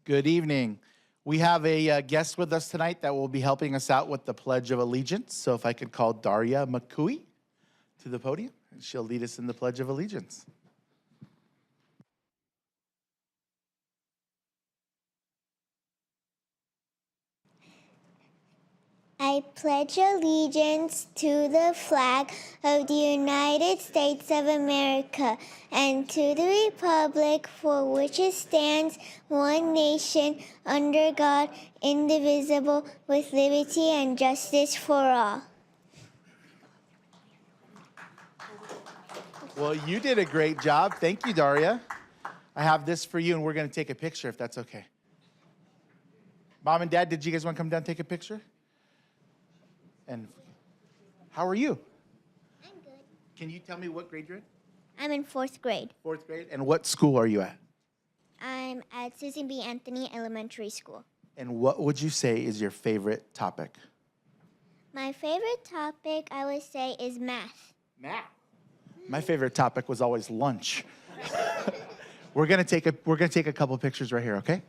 Good evening. We have a guest with us tonight that will be helping us out with the Pledge of Allegiance. So if I could call Daria McCooey to the podium, and she'll lead us in the Pledge of Allegiance. I pledge allegiance to the flag of the United States of America and to the republic for which it stands, one nation, under God, indivisible, with liberty and justice for all. Well, you did a great job. Thank you, Daria. I have this for you, and we're going to take a picture if that's okay. Mom and Dad, did you guys want to come down and take a picture? And how are you? I'm good. Can you tell me what grade you're in? I'm in 4th grade. 4th grade. And what school are you at? I'm at Susan B. Anthony Elementary School. And what would you say is your favorite topic? My favorite topic, I would say, is math. Math. My favorite topic was always lunch. We're gonna take a couple pictures right here, okay?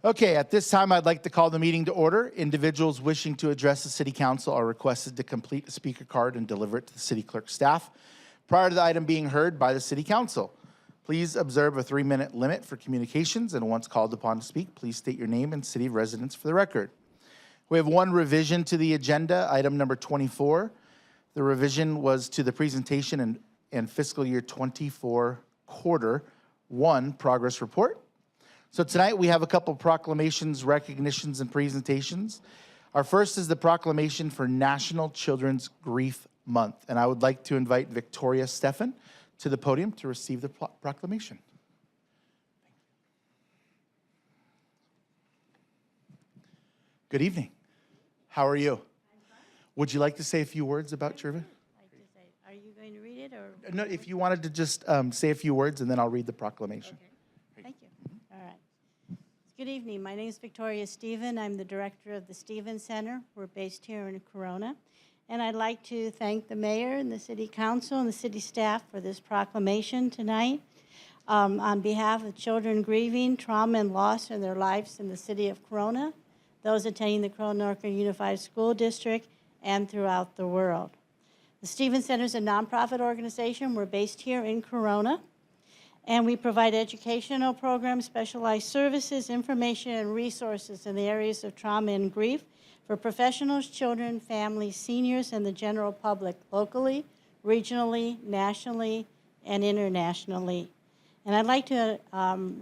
Okay, at this time, I'd like to call the meeting to order. Individuals wishing to address the City Council are requested to complete a speaker card and deliver it to the City Clerk staff prior to the item being heard by the City Council. Please observe a 3-minute limit for communications, and once called upon to speak, please state your name and city of residence for the record. We have one revision to the agenda, item number 24. The revision was to the presentation and fiscal year 24 quarter 1 progress report. So tonight we have a couple proclamations, recognitions, and presentations. Our first is the proclamation for National Children's Grief Month, and I would like to invite Victoria Stephan to the podium to receive the proclamation. Good evening. How are you? Would you like to say a few words about your event? Are you going to read it, or? No, if you wanted to just say a few words, and then I'll read the proclamation. Okay. Thank you. All right. Good evening. My name is Victoria Stephan. I'm the director of the Stephan Center. We're based here in Corona. And I'd like to thank the mayor and the city council and the city staff for this proclamation tonight. On behalf of children grieving trauma and loss in their lives in the city of Corona, those attending the Corona-Norco Unified School District, and throughout the world. The Stephan Center is a nonprofit organization. We're based here in Corona, and we provide educational programs, specialized services, information, and resources in the areas of trauma and grief for professionals, children, families, seniors, and the general public locally, regionally, nationally, and internationally. And I'd like to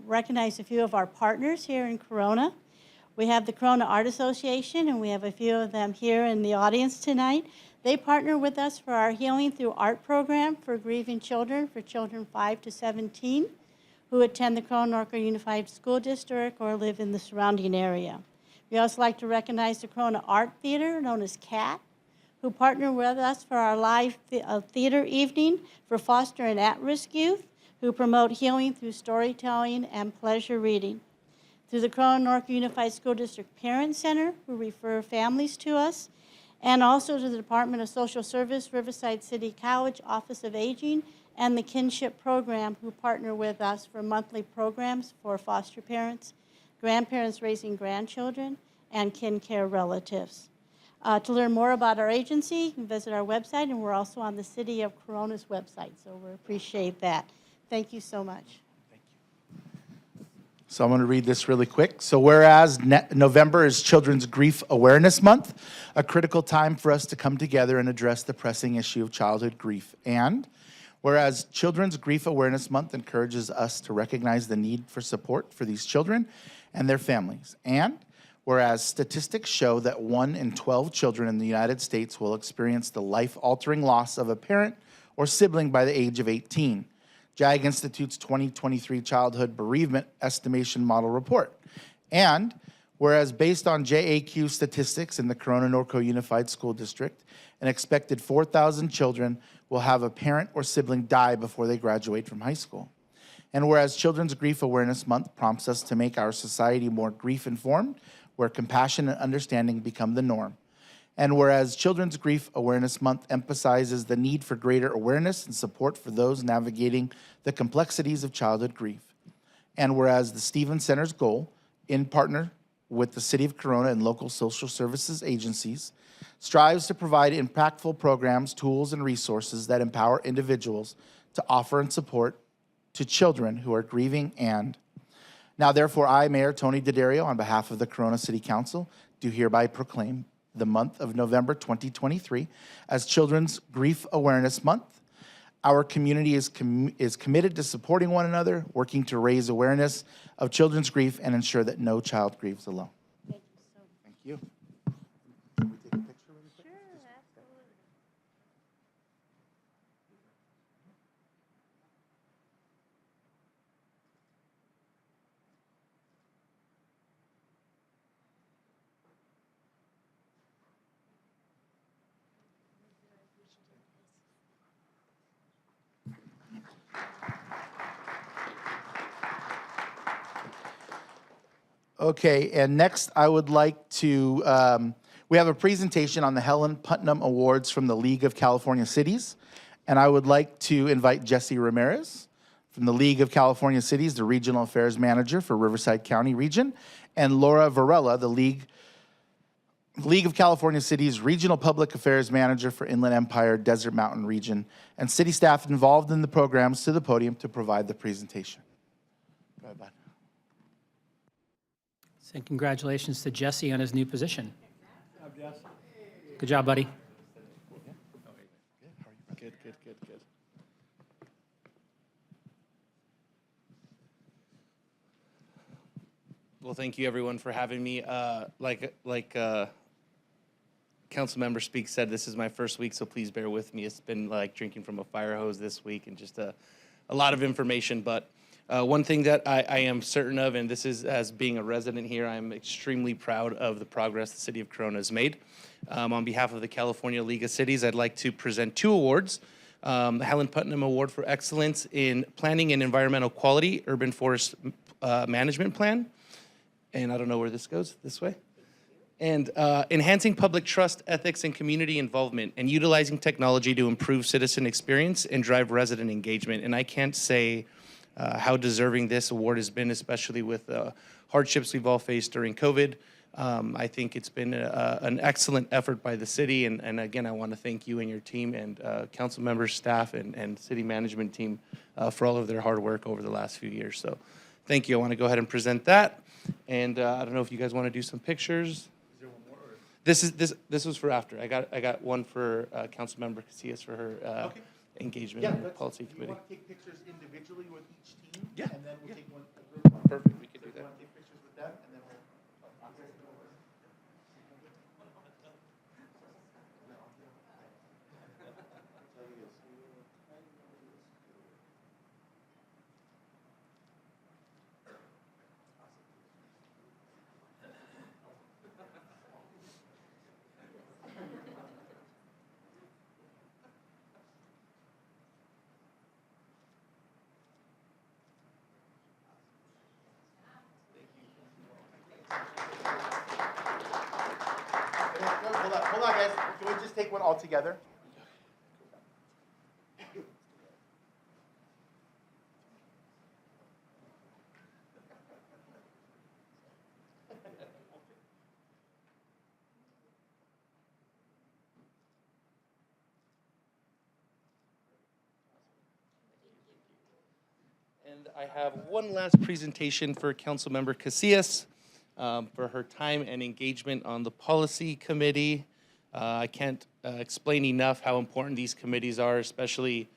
recognize a few of our partners here in Corona. We have the Corona Art Association, and we have a few of them here in the audience tonight. They partner with us for our Healing Through Art program for grieving children, for children 5 to 17 who attend the Corona-Norco Unified School District or live in the surrounding area. We also like to recognize the Corona Art Theater, known as CAT, who partner with us for our live theater evening for foster and at-risk youth, who promote healing through storytelling and pleasure reading. Through the Corona-Norco Unified School District Parent Center, who refer families to us, and also to the Department of Social Service, Riverside City College Office of Aging, and the Kinship Program, who partner with us for monthly programs for foster parents, grandparents raising grandchildren, and kin care relatives. To learn more about our agency, you can visit our website, and we're also on the City of Corona's website, so we appreciate that. Thank you so much. So I'm going to read this really quick. So whereas November is Children's Grief Awareness Month, a critical time for us to come together and address the pressing issue of childhood grief. And whereas Children's Grief Awareness Month encourages us to recognize the need for support for these children and their families. And whereas statistics show that 1 in 12 children in the United States will experience the life-altering loss of a parent or sibling by the age of 18. JAG Institute's 2023 Childhood Bereavement Estimation Model Report. And Whereas based on JAQ statistics in the Corona Norco Unified School District, an expected 4,000 children will have a parent or sibling die before they graduate from high school. And whereas Children's Grief Awareness Month prompts us to make our society more grief-informed, where compassion and understanding become the norm. And whereas Children's Grief Awareness Month emphasizes the need for greater awareness and support for those navigating the complexities of childhood grief. And whereas the Stevens Center's goal, in partner with the City of Corona and local social services agencies, strives to provide impactful programs, tools, and resources that empower individuals to offer and support to children who are grieving. And now, therefore, I, Mayor Tony Daddario, on behalf of the Corona City Council, do hereby proclaim the month of November 2023 as Children's Grief Awareness Month. Our community is committed to supporting one another, working to raise awareness of children's grief and ensure that no child grieves alone. Thank you so much. Thank you. Can we take a picture really quick? Sure, absolutely. Okay, and next I would like to, we have a presentation on the Helen Putnam Awards from the League of California Cities. And I would like to invite Jesse Ramirez from the League of California Cities, the Regional Affairs Manager for Riverside County Region, and Laura Varela, the League of California Cities Regional Public Affairs Manager for Inland Empire Desert Mountain Region, and city staff involved in the programs to the podium to provide the presentation. Go ahead, bud. And congratulations to Jesse on his new position. Good job, buddy. Good. Well, thank you everyone for having me. Like Councilmember Speaks said, this is my first week, so please bear with me. It's been like drinking from a fire hose this week and just a lot of information. But one thing that I am certain of, and this is as being a resident here, I'm extremely proud of the progress the City of Corona has made. On behalf of the California League of Cities, I'd like to present 2 awards. The Helen Putnam Award for Excellence in Planning and Environmental Quality, Urban Forest Management Plan. And I don't know where this goes, this way. And enhancing public trust, ethics, and community involvement, and utilizing technology to improve citizen experience and drive resident engagement. And I can't say how deserving this award has been, especially with the hardships we've all faced during COVID. I think it's been an excellent effort by the city, and again, I want to thank you and your team and council members, staff, and city management team for all of their hard work over the last few years. So thank you. I want to go ahead and present that, and I don't know if you guys want to do some pictures. Is there one more? This was for after. I got one for council member Casillas for her engagement in the policy committee. You want to take pictures individually with each team? Yeah, And then we'll yeah. take one. a group one. Perfect, we could do So you that. want to take pictures with them, and then we'll. Hold on, guys. Can we just take one all together? And I have one last presentation for Councilmember Casillas for her time and engagement on the policy committee. I can't explain enough how important these committees are, especially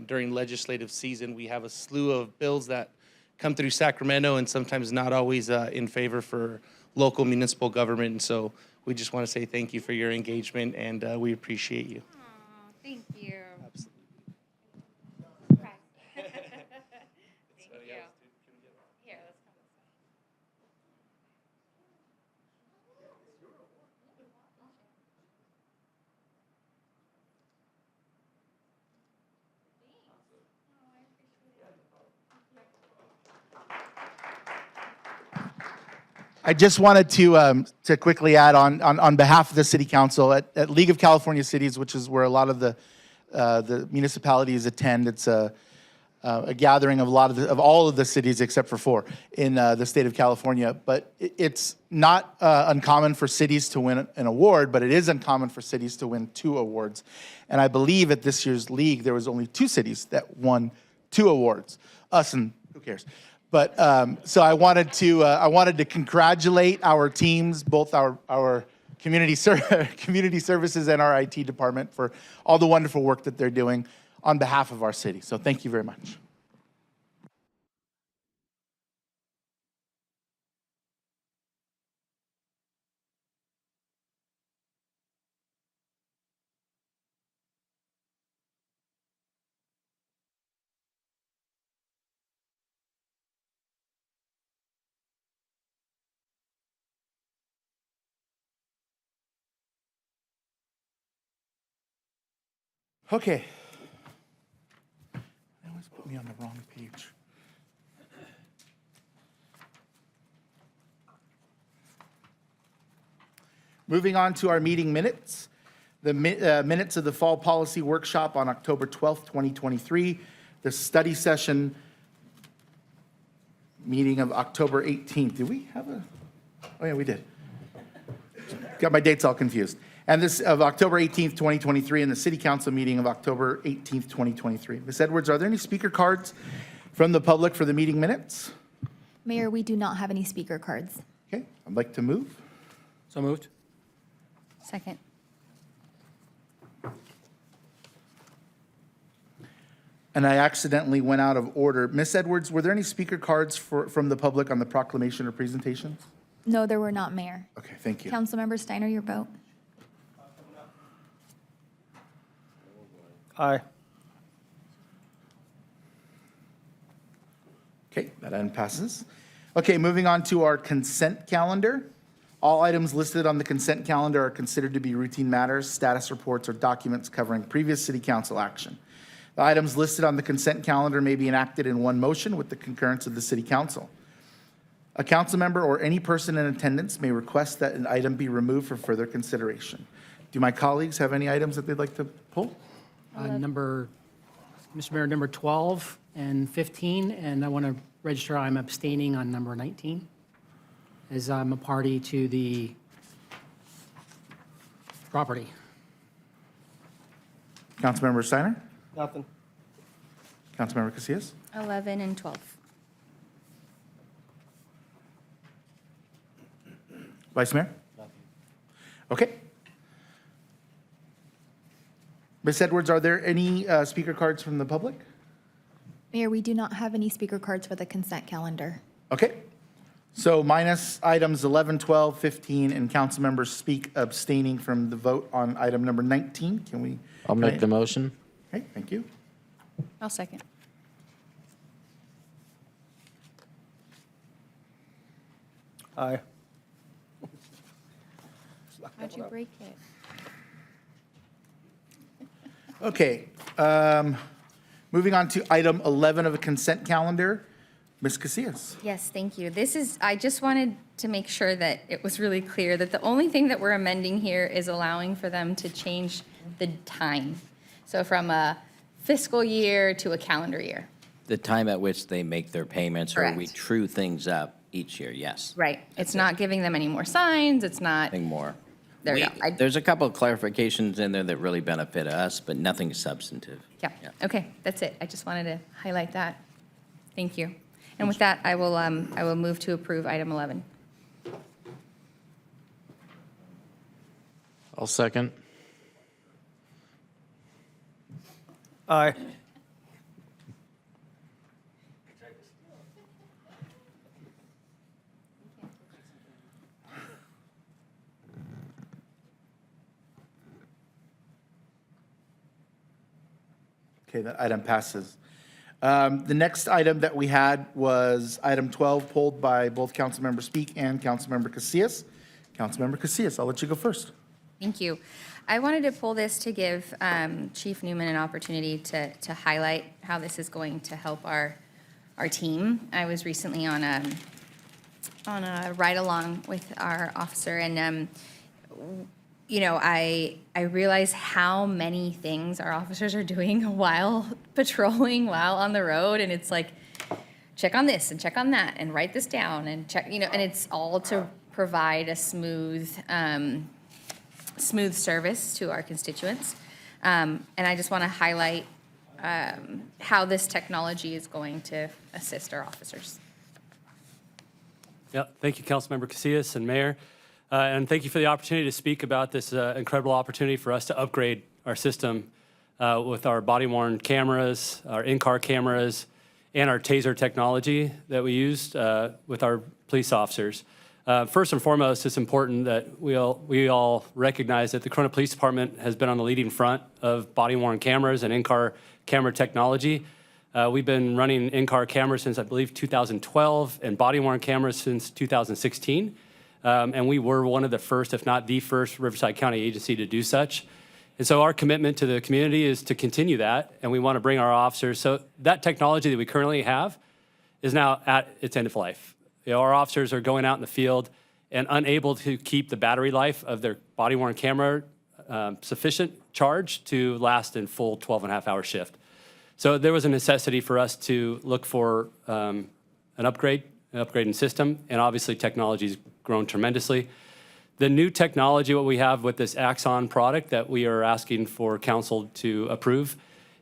during legislative season. We have a slew of bills that come through Sacramento and sometimes not always in favor for local municipal government. And so we just want to say thank you for your engagement, and we appreciate you. Aw, thank you. Absolutely. Right. Thank you. Here, let's come this way. I just wanted to quickly add on behalf of the city council at League of California Cities, which is where a lot of the municipalities attend. It's a gathering of all of the cities except for 4 in the state of California. But it's not uncommon for cities to win an award, but it is uncommon for cities to win 2 awards. And I believe at this year's league there was only 2 cities that won 2 awards. Us and who cares? But so I wanted to congratulate our teams, both our community services and our IT department, for all the wonderful work that they're doing on behalf of our city. So thank you very much. Okay. They always put me on the wrong page. Moving on to our meeting minutes. The minutes of the Fall Policy Workshop on October 12th, 2023. The study session meeting of October 18th. Did we have a? Oh, yeah, we did. Got my dates all confused. And this of October 18th, 2023, and the City Council meeting of October 18th, 2023. Ms. Edwards, are there any speaker cards from the public for the meeting minutes? Mayor, we do not have any speaker cards. Okay, I'd like to move. So moved. Second. And I accidentally went out of order. Ms. Edwards, were there any speaker cards from the public on the proclamation or presentations? No, there were not, Mayor. Okay, thank you. Councilmember Steiner, your vote. Aye. Okay, that item passes. Okay, moving on to our consent calendar. All items listed on the consent calendar are considered to be routine matters, status reports, or documents covering previous city council action. The items listed on the consent calendar may be enacted in one motion with the concurrence of the city council. A council member or any person in attendance may request that an item be removed for further consideration. Do my colleagues have any items that they'd like to pull? Mr. Mayor, number 12 and 15, and I want to register I'm abstaining on number 19, as I'm a party to the property. Councilmember Steiner? Nothing. Councilmember Casillas? 11 and 12. Vice Mayor? Okay. Ms. Edwards, are there any speaker cards from the public? Mayor, we do not have any speaker cards for the consent calendar. Okay. So minus items 11, 12, 15, and council members speak abstaining from the vote on item number 19. Can we? I'll make the motion. Okay, thank you. I'll second. Aye. How'd you break it? Okay. Moving on to item 11 of the consent calendar. Ms. Casillas? Yes, thank you. I just wanted to make sure that it was really clear that the only thing that we're amending here is allowing for them to change the time. So from a fiscal year to a calendar year. The time at which they make their payments, or we Correct. true things up each year, yes. Right. It's not giving them any more signs. It's not, Nothing more. there you go. There's a couple of clarifications in there that really benefit us, but nothing substantive. Yeah, okay, that's it. I just wanted to highlight that. Thank you. And with that, I will move to approve item 11. I'll second. Aye. Okay, that item passes. The next item that we had was item 12, pulled by both Councilmember Speak and Councilmember Casillas. Councilmember Casillas, I'll let you go first. Thank you. I wanted to pull this to give Chief Newman an opportunity to highlight how this is going to help our team. I was recently on a ride along with our officer, and you know, I realize how many things our officers are doing while patrolling, while on the road, and it's like, check on this and check on that and write this down and check, you know, and it's all to provide a smooth service to our constituents. And I just want to highlight how this technology is going to assist our officers. Yeah, thank you, Councilmember Casillas and Mayor. And thank you for the opportunity to speak about this incredible opportunity for us to upgrade our system with our body-worn cameras, our in-car cameras, and our TASER technology that we used with our police officers. First and foremost, it's important that we all recognize that the Corona Police Department has been on the leading front of body-worn cameras and in-car camera technology. We've been running in-car cameras since, I believe, 2012, and body-worn cameras since 2016. And we were one of the first, if not the first, Riverside County agency to do such. And so our commitment to the community is to continue that, and we want to bring our officers. So that technology that we currently have is now at its end of life. You know, our officers are going out in the field and unable to keep the battery life of their body-worn camera sufficient charge to last in full 12.5-hour shift. So there was a necessity for us to look for an upgrading system, and obviously technology's grown tremendously. The new technology, what we have with this Axon product that we are asking for council to approve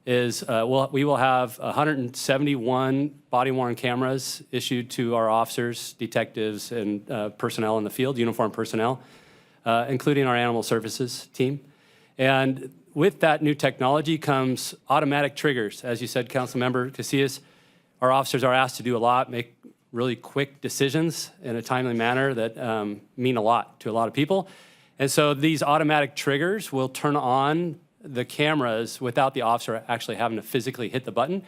is we will have 171 body-worn cameras issued to our officers, detectives, and personnel in the field, uniformed personnel, including our animal services team. And with that new technology comes automatic triggers. As you said, Councilmember Casillas, our officers are asked to do a lot, make really quick decisions in a timely manner that mean a lot to a lot of people. And so these automatic triggers will turn on the cameras without the officer actually having to physically hit the button.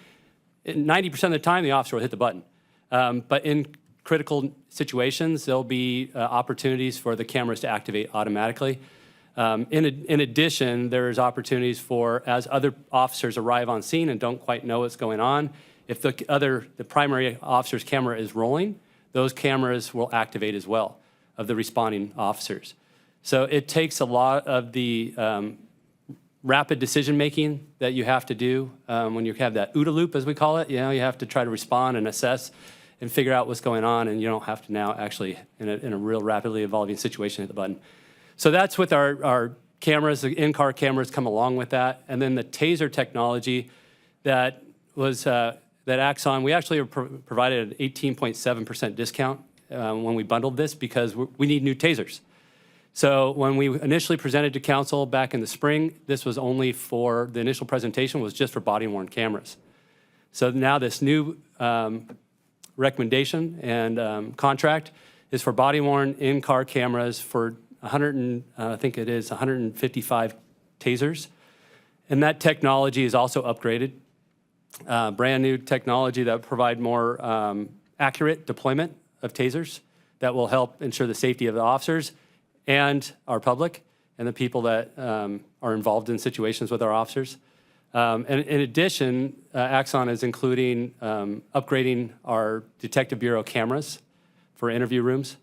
90% of the time, the officer will hit the button. But in critical situations, there'll be opportunities for the cameras to activate automatically. In addition, there's opportunities for, as other officers arrive on scene and don't quite know what's going on, if the primary officer's camera is rolling, those cameras will activate as well of the responding officers. So it takes a lot of the rapid decision-making that you have to do when you have that OODA loop, as we call it. You know, you have to try to respond and assess and figure out what's going on, and you don't have to now actually, in a real rapidly evolving situation, hit the button. So that's with our cameras. The in-car cameras come along with that. And then the TASER technology that was that Axon, we actually provided an 18.7% discount when we bundled this because we need new tasers. So when we initially presented to council back in the spring, this was only for, the initial presentation was just for body-worn cameras. So now this new recommendation and contract is for body-worn in-car cameras for I think it is 155 tasers. And that technology is also upgraded. Brand new technology that will provide more accurate deployment of tasers that will help ensure the safety of the officers and our public and the people that are involved in situations with our officers. And in addition, Axon is including upgrading our Detective Bureau cameras for interview rooms.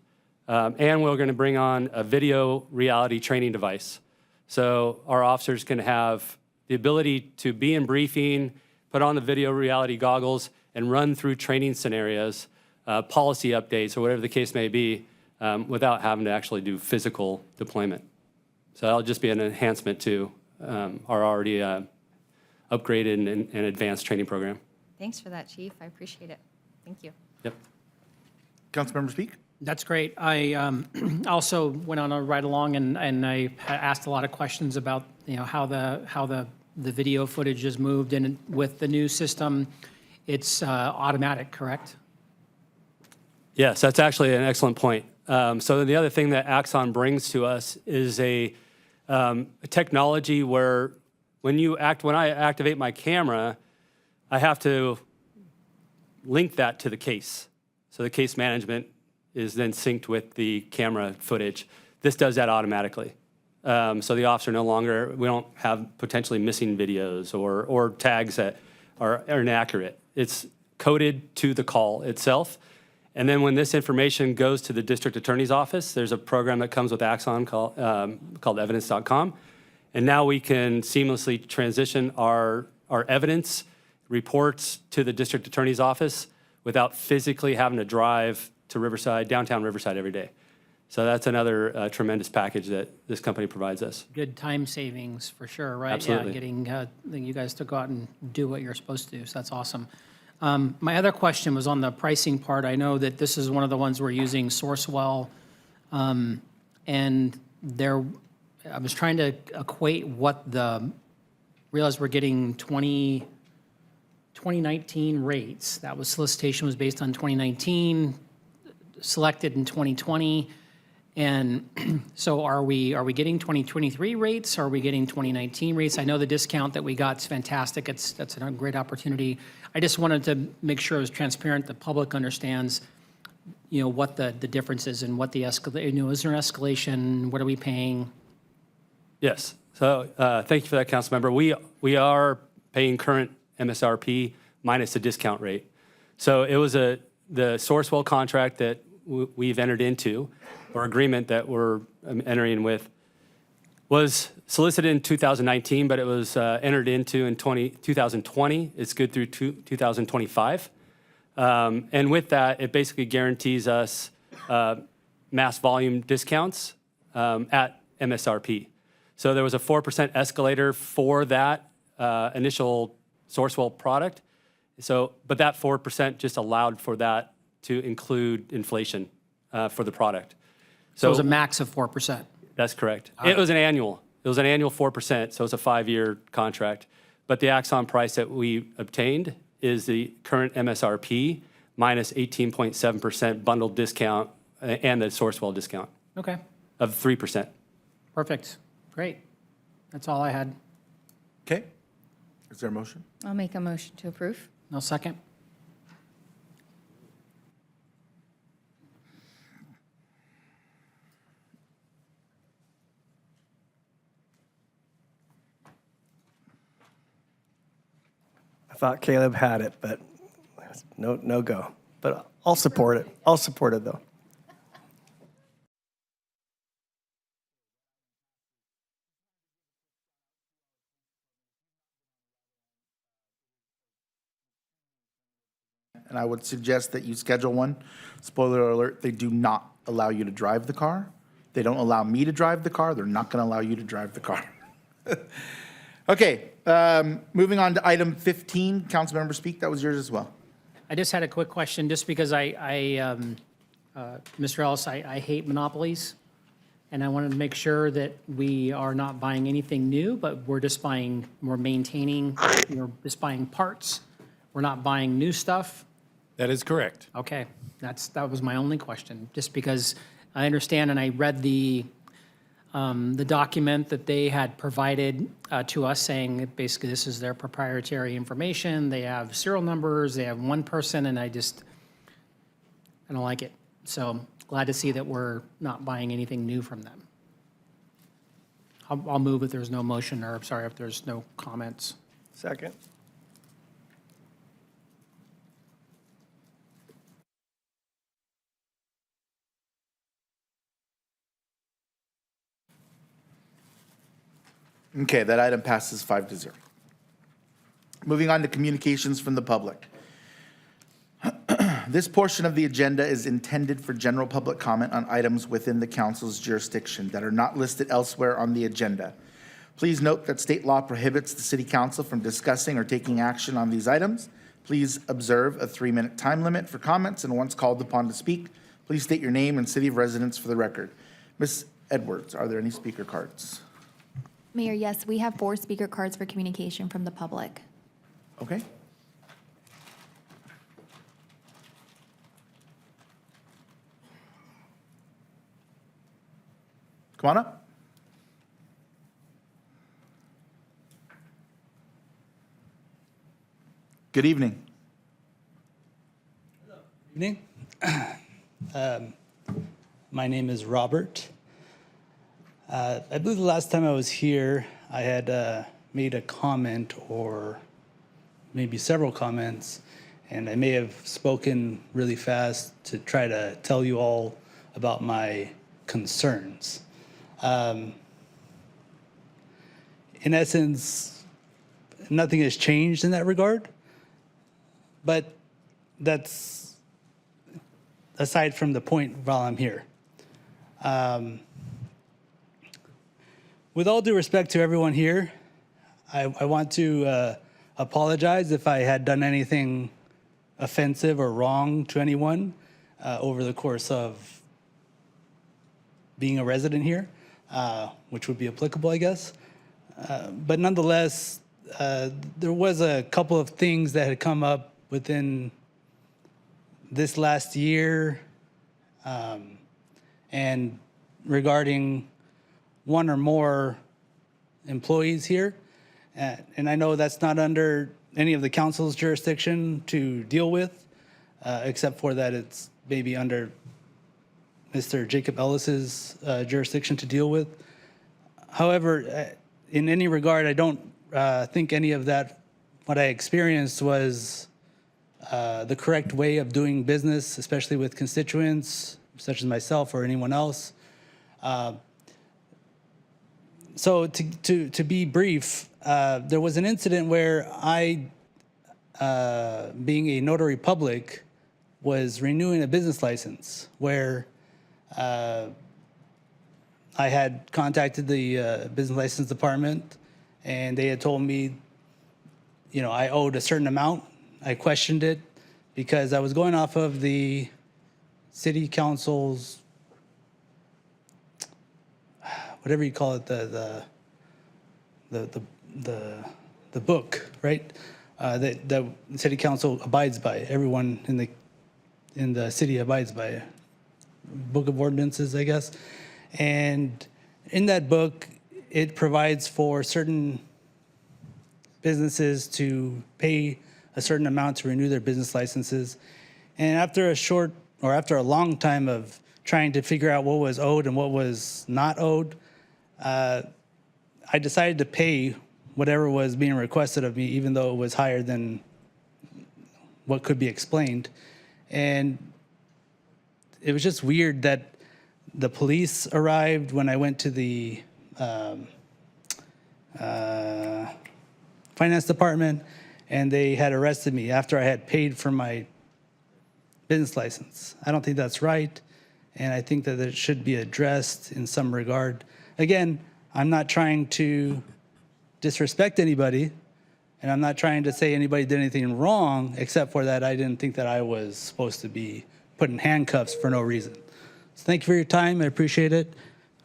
And we're going to bring on a video reality training device. So our officers can have the ability to be in briefing, put on the video reality goggles, and run through training scenarios, policy updates, or whatever the case may be, without having to actually do physical deployment. So that'll just be an enhancement to our already upgraded and advanced training program. Thanks for that, Chief. I appreciate it. Thank you. Yep. Councilmember Speak. That's great. I also went on a ride along and I asked a lot of questions about, you know, how the video footage is moved, and with the new system, it's automatic, correct? Yes, that's actually an excellent point. So the other thing that Axon brings to us is a technology where when I activate my camera, I have to link that to the case. So the case management is then synced with the camera footage. This does that automatically. So the officer we don't have potentially missing videos or tags that are inaccurate. It's coded to the call itself. And then when this information goes to the district attorney's office, there's a program that comes with Axon called evidence.com. And now we can seamlessly transition our evidence reports to the district attorney's office without physically having to drive to Riverside, downtown Riverside every day. So that's another tremendous package that this company provides us. Good time savings for sure, right? Absolutely. Yeah, getting you guys to go out and do what you're supposed to do, so that's awesome. My other question was on the pricing part. I know that this is one of the ones we're using, Sourcewell, and I was trying to equate realize we're getting 2019 rates. That was solicitation was based on 2019, selected in 2020. And so are we getting 2023 rates? Are we getting 2019 rates? I know the discount that we got is fantastic. That's a great opportunity. I just wanted to make sure it was transparent, the public understands, what the difference is and what the is there an escalation? What are we paying? Yes. So thank you for that, Councilmember. We are paying current MSRP minus the discount rate. So it was the Sourcewell contract that we've entered into, or agreement that we're entering with, was solicited in 2019, but it was entered into in 2020. It's good through 2025. And with that, it basically guarantees us mass volume discounts at MSRP. So there was a 4% escalator for that initial Sourcewell product. But that 4% just allowed for that to include inflation for the product. So it was a max of 4%. That's correct. It was an annual. It was an annual 4%, so it's a 5-year contract. But the Axon price that we obtained is the current MSRP minus 18.7% bundled discount and the Sourcewell discount Okay, of 3%. perfect. Great. That's all I had. Okay. Is there a motion? I'll make a motion to approve. No second? I thought Caleb had it, but no go. But I'll support it. I'll support it, though. And I would suggest that you schedule one. Spoiler alert, they do not allow you to drive the car. They don't allow me to drive the car. They're not going to allow you to drive the car. Okay, moving on to item 15, Councilmember Speak, that was yours as well. I just had a quick question, just because Mr. Ellis, I hate monopolies, and I wanted to make sure that we are not buying anything new, but we're maintaining, we're just buying parts. We're not buying new stuff. That is correct. Okay, that was my only question, just because I understand, and I read the document that they had provided to us, saying that basically this is their proprietary information. They have serial numbers, they have one person, and I don't like it. So glad to see that we're not buying anything new from them. I'll move if there's no motion, or I'm sorry, if there's no comments. Second. Okay, that item passes 5-0. Moving on to communications from the public. This portion of the agenda is intended for general public comment on items within the council's jurisdiction that are not listed elsewhere on the agenda. Please note that state law prohibits the city council from discussing or taking action on these items. Please observe a 3-minute time limit for comments, and once called upon to speak, please state your name and city of residence for the record. Ms. Edwards, are there any speaker cards? Mayor, yes, we have 4 speaker cards for communication from the public. Okay. Come on up. Good evening. Evening. My name is Robert. I believe the last time I was here, I had made a comment, or maybe several comments, and I may have spoken really fast to try to tell you all about my concerns. In essence, nothing has changed in that regard, but that's aside from the point while I'm here. With all due respect to everyone here, I want to apologize if I had done anything offensive or wrong to anyone over the course of being a resident here, which would be applicable, I guess. But nonetheless, there was a couple of things that had come up within this last year and regarding one or more employees here. And I know that's not under any of the council's jurisdiction to deal with, except for that it's maybe under Mr. Jacob Ellis's jurisdiction to deal with. However, in any regard, I don't think any of that, what I experienced was the correct way of doing business, especially with constituents such as myself or anyone else. So to be brief, there was an incident where I, being a notary public, was renewing a business license where I had contacted the business license department and they had told me, you know, I owed a certain amount. I questioned it because I was going off of the city council's, whatever you call it, the book, right? That the city council abides by. Everyone in the city abides by. Book of ordinances, I guess. And in that book, it provides for certain businesses to pay a certain amount to renew their business licenses. And after a long time of trying to figure out what was owed and what was not owed, I decided to pay whatever was being requested of me, even though it was higher than what could be explained. And it was just weird that the police arrived when I went to the finance department, and they had arrested me after I had paid for my business license. I don't think that's right, and I think that it should be addressed in some regard. Again, I'm not trying to disrespect anybody, and I'm not trying to say anybody did anything wrong, except for that I didn't think that I was supposed to be put in handcuffs for no reason. So thank you for your time. I appreciate it.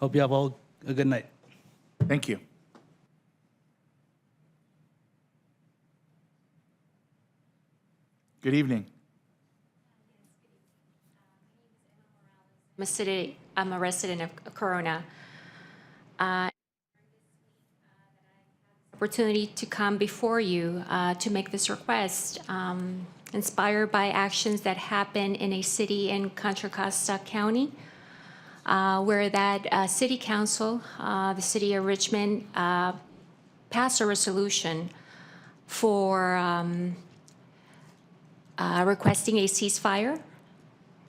Hope you have all a good night. Thank you. Good evening. I'm a resident of Corona. Opportunity to come before you to make this request, inspired by actions that happen in a city in Contra Costa County, where that city council, the city of Richmond, passed a resolution for requesting a ceasefire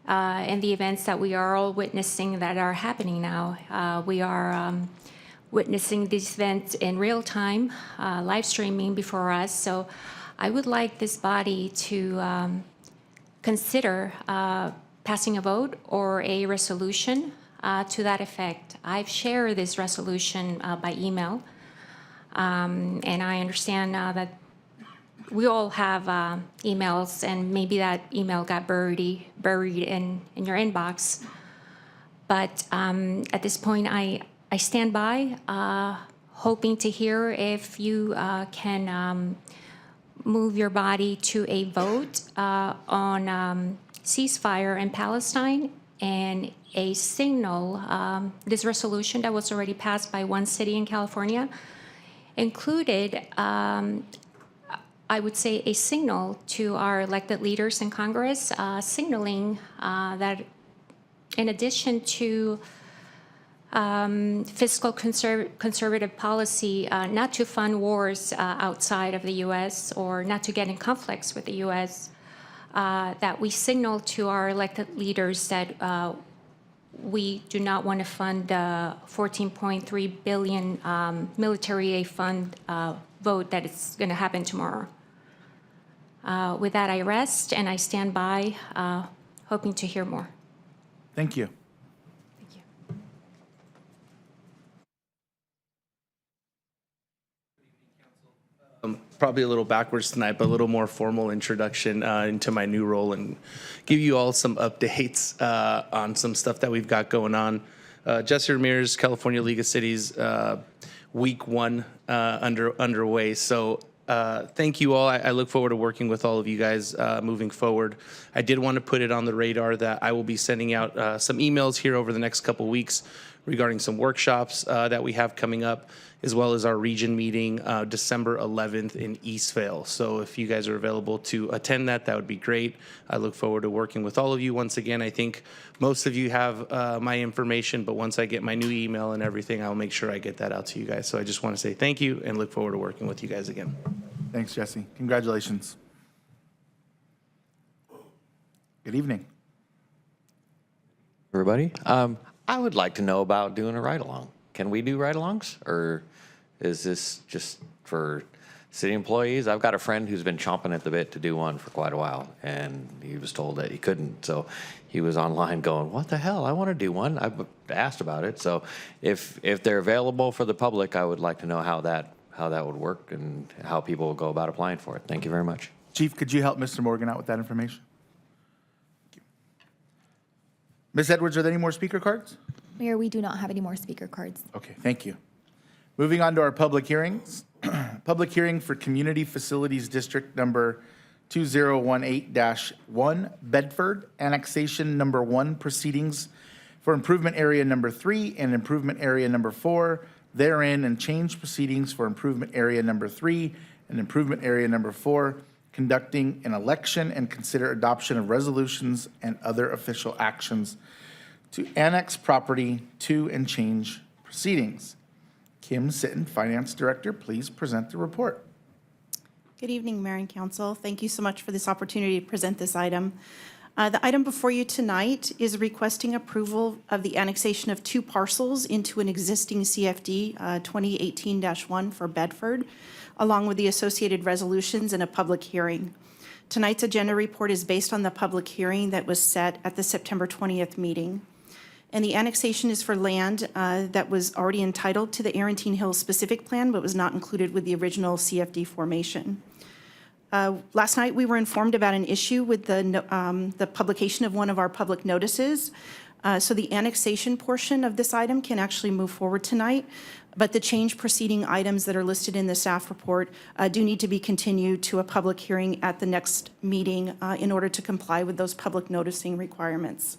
in the events that we are all witnessing that are happening now. We are witnessing these events in real time, live streaming before us. So I would like this body to consider passing a vote or a resolution to that effect. I've shared this resolution by email, and I understand that we all have emails, and maybe that email got buried in your inbox. But at this point, I stand by, hoping to hear if you can move your body to a vote on ceasefire in Palestine and a signal. This resolution that was already passed by one city in California included, I would say, a signal to our elected leaders in Congress, signaling that in addition to fiscal conservative policy, not to fund wars outside of the U.S. or not to get in conflicts with the U.S., that we signal to our elected leaders that we do not want to fund the $14.3 billion military aid fund vote that is going to happen tomorrow. With that, I rest and I stand by, hoping to hear more. Thank you. Thank you. Probably a little backwards tonight, but a little more formal introduction into my new role and give you all some updates on some stuff that we've got going on. Jesse Ramirez, California League of Cities, week 1 underway. So thank you all. I look forward to working with all of you guys moving forward. I did want to put it on the radar that I will be sending out some emails here over the next couple weeks regarding some workshops that we have coming up, as well as our region meeting December 11th in Eastvale. So if you guys are available to attend that, that would be great. I look forward to working with all of you. Once again, I think most of you have my information, but once I get my new email and everything, I'll make sure I get that out to you guys. So I just want to say thank you and look forward to working with you guys again. Thanks, Jesse. Congratulations. Good evening. Everybody, I would like to know about doing a ride-along. Can we do ride-alongs, or is this just for city employees? I've got a friend who's been chomping at the bit to do one for quite a while, and he was told that he couldn't. So he was online going, "What the hell? I want to do one." I've asked about it. So if they're available for the public, I would like to know how that would work and how people will go about applying for it. Thank you very much. Chief, could you help Mr. Morgan out with that information? Thank you. Ms. Edwards, are there any more speaker cards? Mayor, we do not have any more speaker cards. Okay, thank you. Moving on to our public hearings. Public hearing for Community Facilities District number 2018-1, Bedford, Annexation number 1 proceedings for Improvement Area number 3 and Improvement Area number 4 therein, and change proceedings for Improvement Area number 3 and Improvement Area number 4, conducting an election and consider adoption of resolutions and other official actions to annex property to and change proceedings. Kim Sitton, Finance Director, please present the report. Good evening, Mayor and Council. Thank you so much for this opportunity to present this item. The item before you tonight is requesting approval of the annexation of 2 parcels into an existing CFD 2018-1 for Bedford, along with the associated resolutions and a public hearing. Tonight's agenda report is based on the public hearing that was set at the September 20th meeting. And the annexation is for land that was already entitled to the Arantine Hills specific plan, but was not included with the original CFD formation. Last night, we were informed about an issue with the publication of one of our public notices. So the annexation portion of this item can actually move forward tonight, but the change proceeding items that are listed in the staff report do need to be continued to a public hearing at the next meeting in order to comply with those public noticing requirements.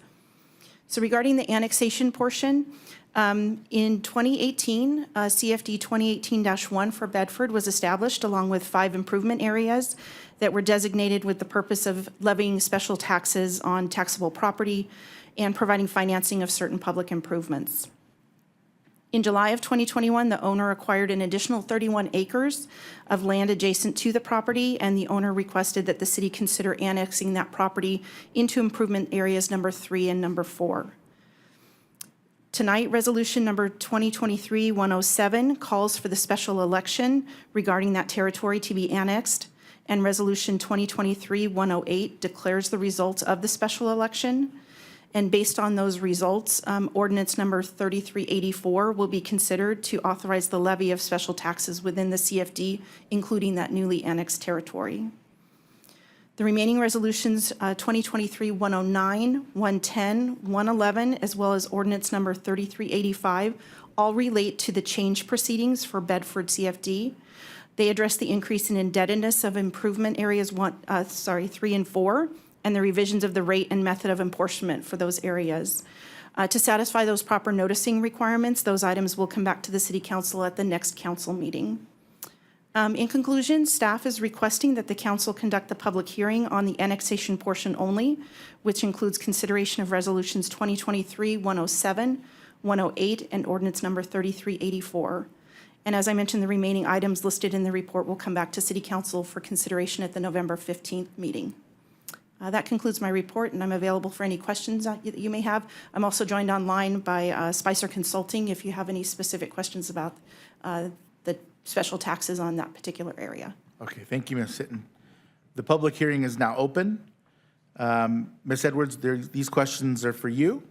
So regarding the annexation portion, in 2018, CFD 2018-1 for Bedford was established along with 5 improvement areas that were designated with the purpose of levying special taxes on taxable property and providing financing of certain public improvements. In July of 2021, the owner acquired an additional 31 acres of land adjacent to the property, and the owner requested that the city consider annexing that property into improvement areas number 3 and number 4. Tonight, resolution number 2023-107 calls for the special election regarding that territory to be annexed, and resolution 2023-108 declares the results of the special election. And based on those results, ordinance number 3384 will be considered to authorize the levy of special taxes within the CFD, including that newly annexed territory. The remaining resolutions, 2023-109, 110, 111, as well as ordinance number 3385, all relate to the change proceedings for Bedford CFD. They address the increase in indebtedness of improvement areas 3 and 4, and the revisions of the rate and method of apportionment for those areas. To satisfy those proper noticing requirements, those items will come back to the City Council at the next council meeting. In conclusion, staff is requesting that the council conduct the public hearing on the annexation portion only, which includes consideration of resolutions 2023-107, 108, and ordinance number 3384. And as I mentioned, the remaining items listed in the report will come back to City Council for consideration at the November 15th meeting. That concludes my report, and I'm available for any questions that you may have. I'm also joined online by Spicer Consulting if you have any specific questions about the special taxes on that particular area. Okay, thank you, Ms. Sitton. The public hearing is now open. Ms. Edwards, these questions are for you.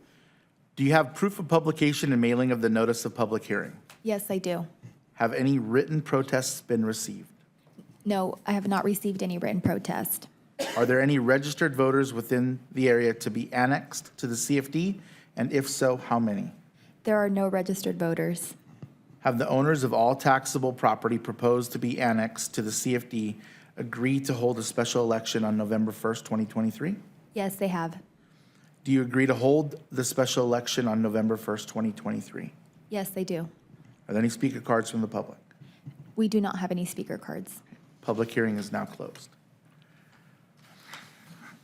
Do you have proof of publication and mailing of the notice of public hearing? Yes, I do. Have any written protests been received? No, I have not received any written protest. Are there any registered voters within the area to be annexed to the CFD? And if so, how many? There are no registered voters. Have the owners of all taxable property proposed to be annexed to the CFD agreed to hold a special election on November 1st, 2023? Yes, they have. Do you agree to hold the special election on November 1st, 2023? Yes, they do. Are there any speaker cards from the public? We do not have any speaker cards. Public hearing is now closed.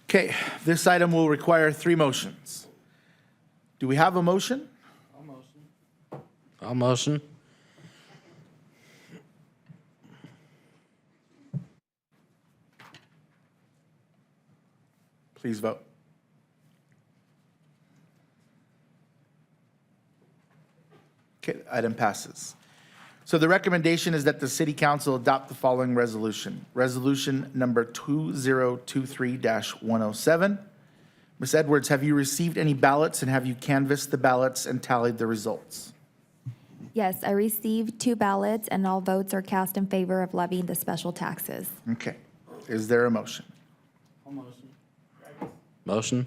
Okay, this item will require 3 motions. Do we have a motion? I'll motion. Please vote. Okay, item passes. So the recommendation is that the city council adopt the following resolution. Resolution number 2023-107. Ms. Edwards, have you received any ballots and have you canvassed the ballots and tallied the results? Yes, I received 2 ballots and all votes are cast in favor of levying the special taxes. Okay. Is there a motion? Motion.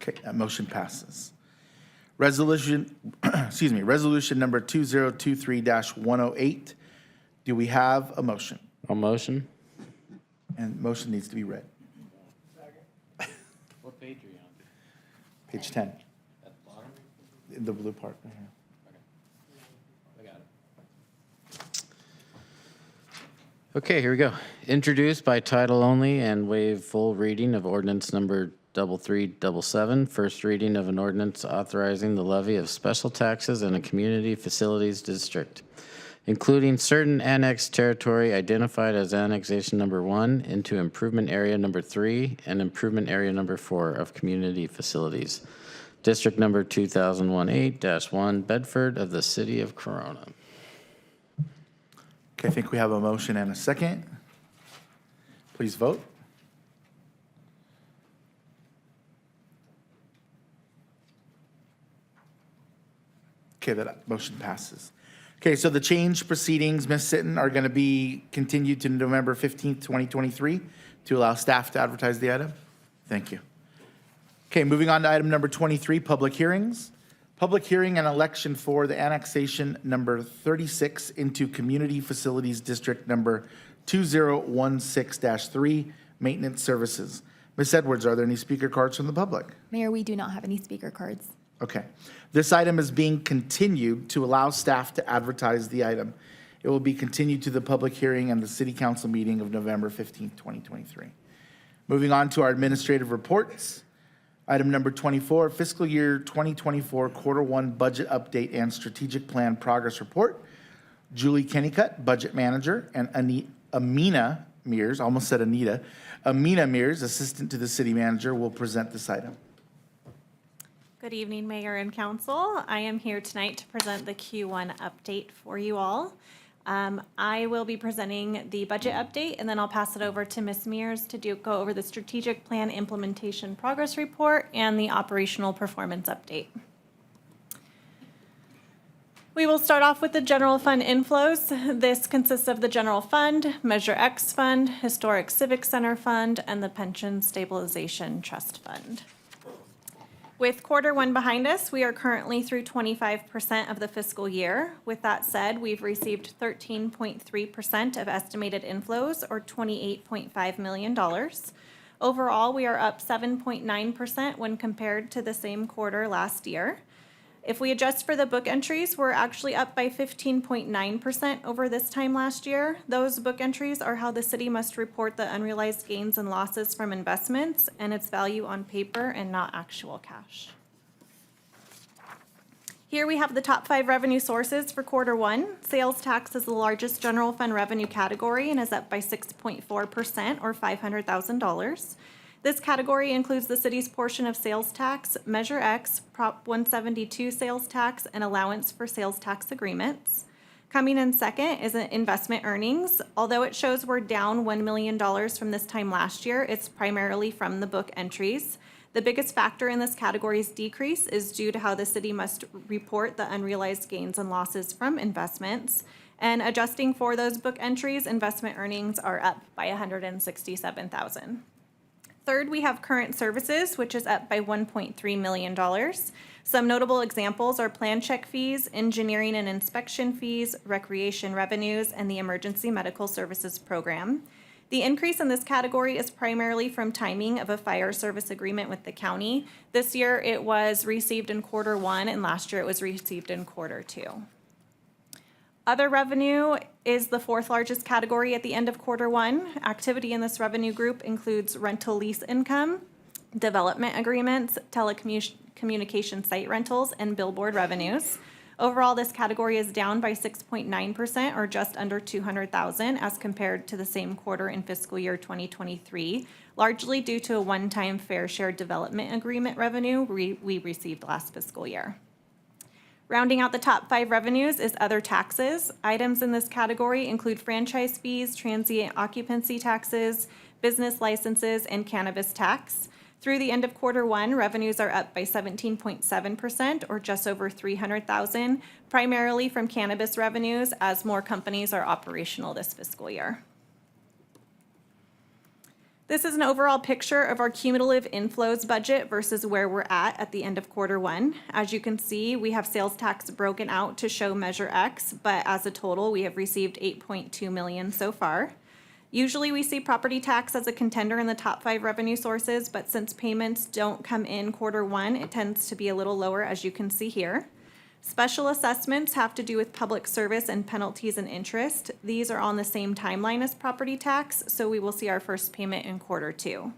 Okay, that motion passes. Resolution, excuse me, resolution number 2023-108. Do we have a motion? I'll motion. And motion needs to be read. What page are you on? Page 10, At the bottom? in the blue part right here. I got it. Okay, here we go. Introduced by title only and waive full reading of ordinance number 3377, first reading of an ordinance authorizing the levy of special taxes in a community facilities district, including certain annexed territory identified as annexation number 1 into improvement area number 3 and improvement area number 4 of community facilities. District number 2018-1, Bedford of the city of Corona. Okay, I think we have a motion and a second. Please vote. Okay, that motion passes. Okay, so the change proceedings, Ms. Sitton, are going to be continued to November 15th, 2023 to allow staff to advertise the item? Thank you. Okay, moving on to item number 23, public hearings. Public hearing and election for the annexation number 36 into Community Facilities District number 2016-3, Maintenance Services. Ms. Edwards, are there any speaker cards from the public? Mayor, we do not have any speaker cards. Okay. This item is being continued to allow staff to advertise the item. It will be continued to the public hearing and the city council meeting of November 15th, 2023. Moving on to our administrative reports. Item number 24, fiscal year 2024 quarter 1 budget update and strategic plan progress report. Julie Kennicott, budget manager, and Amina Mears, almost said Anita, Amina Mears, assistant to the city manager, will present this item. Good evening, Mayor and Council. I am here tonight to present the Q1 update for you all. I will be presenting the budget update, and then I'll pass it over to Ms. Mears to go over the strategic plan implementation progress report and the operational performance update. We will start off with the general fund inflows. This consists of the general fund, Measure X fund, Historic Civic Center fund, and the Pension Stabilization Trust fund. With quarter 1 behind us, we are currently through 25% of the fiscal year. With that said, we've received 13.3% of estimated inflows, or $28.5 million. Overall, we are up 7.9% when compared to the same quarter last year. If we adjust for the book entries, we're actually up by 15.9% over this time last year. Those book entries are how the city must report the unrealized gains and losses from investments and its value on paper and not actual cash. Here we have the top 5 revenue sources for quarter 1. Sales tax is the largest general fund revenue category and is up by 6.4% or $500,000. This category includes the city's portion of sales tax, Measure X, Prop 172 sales tax, and allowance for sales tax agreements. Coming in second is investment earnings. Although it shows we're down $1 million from this time last year, it's primarily from the book entries. The biggest factor in this category's decrease is due to how the city must report the unrealized gains and losses from investments. And adjusting for those book entries, investment earnings are up by $167,000. Third, we have current services, which is up by $1.3 million. Some notable examples are plan check fees, engineering and inspection fees, recreation revenues, and the emergency medical services program. The increase in this category is primarily from timing of a fire service agreement with the county. This year it was received in quarter 1, and last year it was received in quarter 2. Other revenue is the 4th largest category at the end of quarter 1. Activity in this revenue group includes rental lease income, development agreements, telecommunication site rentals, and billboard revenues. Overall, this category is down by 6.9% or just under $200,000 as compared to the same quarter in fiscal year 2023, largely due to a one-time fair share development agreement revenue we received last fiscal year. Rounding out the top 5 revenues is other taxes. Items in this category include franchise fees, transient occupancy taxes, business licenses, and cannabis tax. Through the end of quarter 1, revenues are up by 17.7% or just over $300,000, primarily from cannabis revenues as more companies are operational this fiscal year. This is an overall picture of our cumulative inflows budget versus where we're at the end of quarter 1. As you can see, we have sales tax broken out to show Measure X, but as a total, we have received $8.2 million so far. Usually we see property tax as a contender in the top 5 revenue sources, but since payments don't come in quarter 1, it tends to be a little lower, as you can see here. Special assessments have to do with public service and penalties and interest. These are on the same timeline as property tax, so we will see our first payment in quarter 2.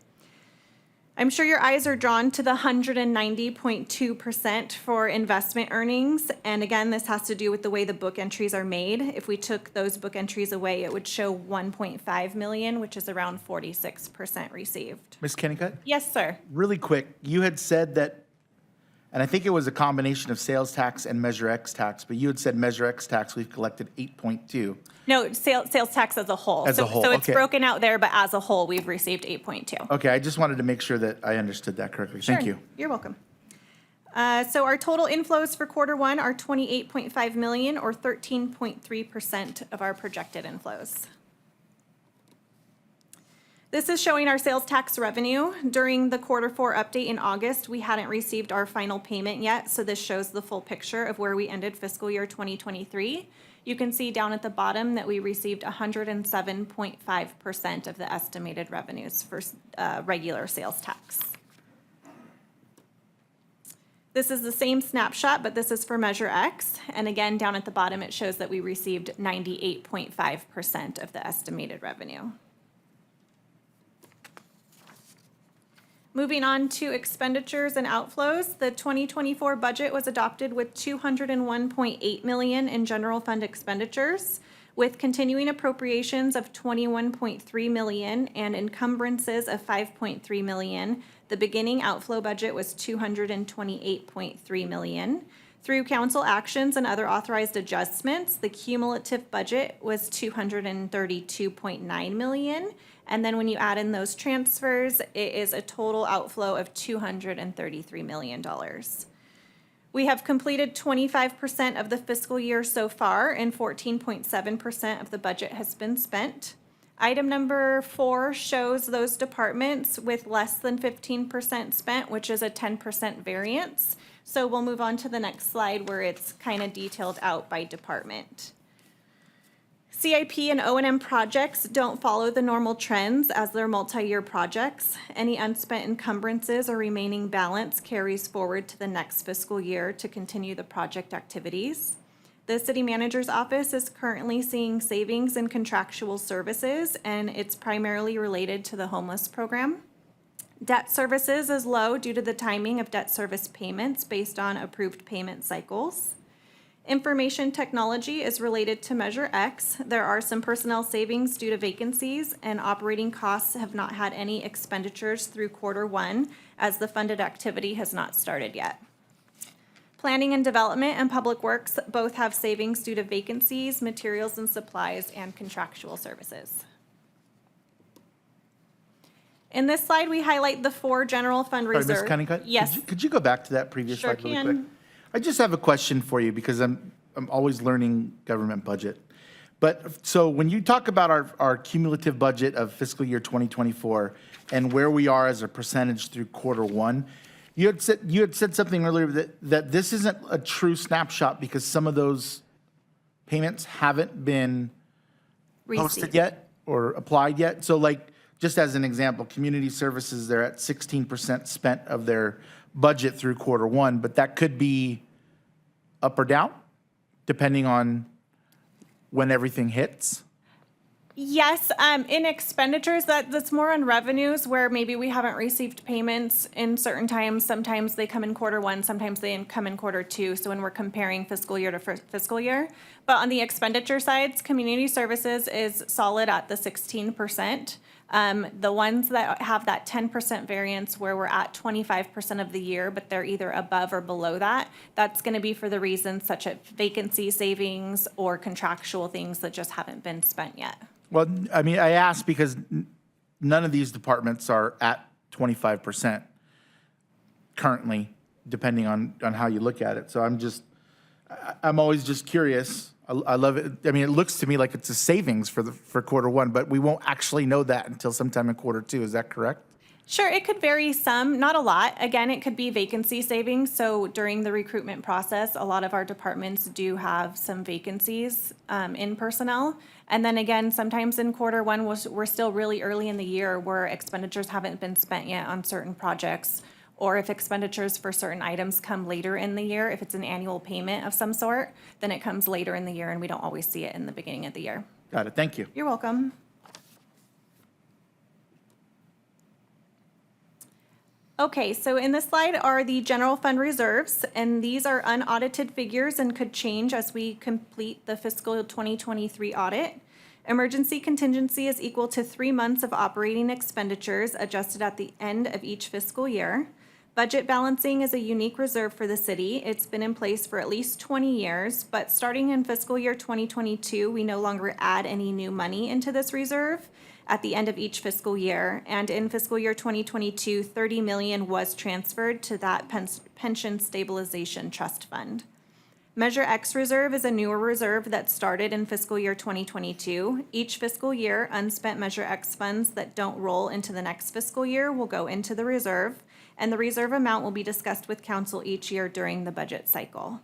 I'm sure your eyes are drawn to the 190.2% for investment earnings. And again, this has to do with the way the book entries are made. If we took those book entries away, it would show 1.5 million, which is around 46% received. Ms. Kennicott? Yes, sir. Really quick, you had said that, and I think it was a combination of sales tax and Measure X tax, but you had said Measure X tax, we've collected 8.2. No, sales tax as a whole. As a whole, So it's okay. broken out there, but as a whole, we've received 8.2. Okay, I just wanted to make sure that I understood that correctly. Thank you. Sure. You're welcome. So our total inflows for quarter 1 are $28.5 million or 13.3% of our projected inflows. This is showing our sales tax revenue. During the quarter 4 update in August, we hadn't received our final payment yet, so this shows the full picture of where we ended fiscal year 2023. You can see down at the bottom that we received 107.5% of the estimated revenues for regular sales tax. This is the same snapshot, but this is for Measure X. And again, down at the bottom, it shows that we received 98.5% of the estimated revenue. Moving on to expenditures and outflows, the 2024 budget was adopted with $201.8 million in general fund expenditures, with continuing appropriations of $21.3 million and encumbrances of $5.3 million. The beginning outflow budget was $228.3 million. Through council actions and other authorized adjustments, the cumulative budget was $232.9 million. And then when you add in those transfers, it is a total outflow of $233 million. We have completed 25% of the fiscal year so far, and 14.7% of the budget has been spent. Item number 4 shows those departments with less than 15% spent, which is a 10% variance. So we'll move on to the next slide where it's kind of detailed out by department. CIP and O&M projects don't follow the normal trends as they're multi-year projects. Any unspent encumbrances or remaining balance carries forward to the next fiscal year to continue the project activities. The city manager's office is currently seeing savings in contractual services, and it's primarily related to the homeless program. Debt services is low due to the timing of debt service payments based on approved payment cycles. Information technology is related to Measure X. There are some personnel savings due to vacancies, and operating costs have not had any expenditures through Q1 as the funded activity has not started yet. Planning and Development and Public Works both have savings due to vacancies, materials and supplies, and contractual services. In this slide, we highlight the 4 general fund Sorry, reserves. Ms. Cunningham, Yes. could you go back to that previous Sure slide really can. quick? I just have a question for you because I'm always learning government budget. But, so when you talk about our cumulative budget of fiscal year 2024 and where we are as a percentage through Q1, you had said something earlier that this isn't a true snapshot because some of those payments haven't been posted Received. yet or applied yet. So like, just as an example, community services, they're at 16% spent of their budget through Q1, but that could be up or down depending on when everything hits. Yes, in expenditures, that's more on revenues where maybe we haven't received payments in certain times. Sometimes they come in Q1, sometimes they come in Q2. So when we're comparing fiscal year to fiscal year. But on the expenditure sides, community services is solid at the 16%. The ones that have that 10% variance where we're at 25% of the year, but they're either above or below that, that's going to be for the reasons such as vacancy savings or contractual things that just haven't been spent yet. Well, I mean, I asked because none of these departments are at 25% currently, depending on how you look at it. So I'm always just curious. I love it. I mean, it looks to me like it's a savings for Q1, but we won't actually know that until sometime in Q2. Is that correct? Sure, it could vary some, not a lot. Again, it could be vacancy savings. So during the recruitment process, a lot of our departments do have some vacancies in personnel. And then again, sometimes in Q1, we're still really early in the year where expenditures haven't been spent yet on certain projects. Or if expenditures for certain items come later in the year, if it's an annual payment of some sort, then it comes later in the year and we don't always see it in the beginning of the year. Got it. Thank you. You're welcome. Okay, so in this slide are the general fund reserves, and these are unaudited figures and could change as we complete the fiscal 2023 audit. Emergency contingency is equal to 3 months of operating expenditures adjusted at the end of each fiscal year. Budget balancing is a unique reserve for the city. It's been in place for at least 20 years, but starting in fiscal year 2022, we no longer add any new money into this reserve at the end of each fiscal year. And in fiscal year 2022, $30 million was transferred to that pension stabilization trust fund. Measure X reserve is a newer reserve that started in fiscal year 2022. Each fiscal year, unspent Measure X funds that don't roll into the next fiscal year will go into the reserve, and the reserve amount will be discussed with council each year during the budget cycle.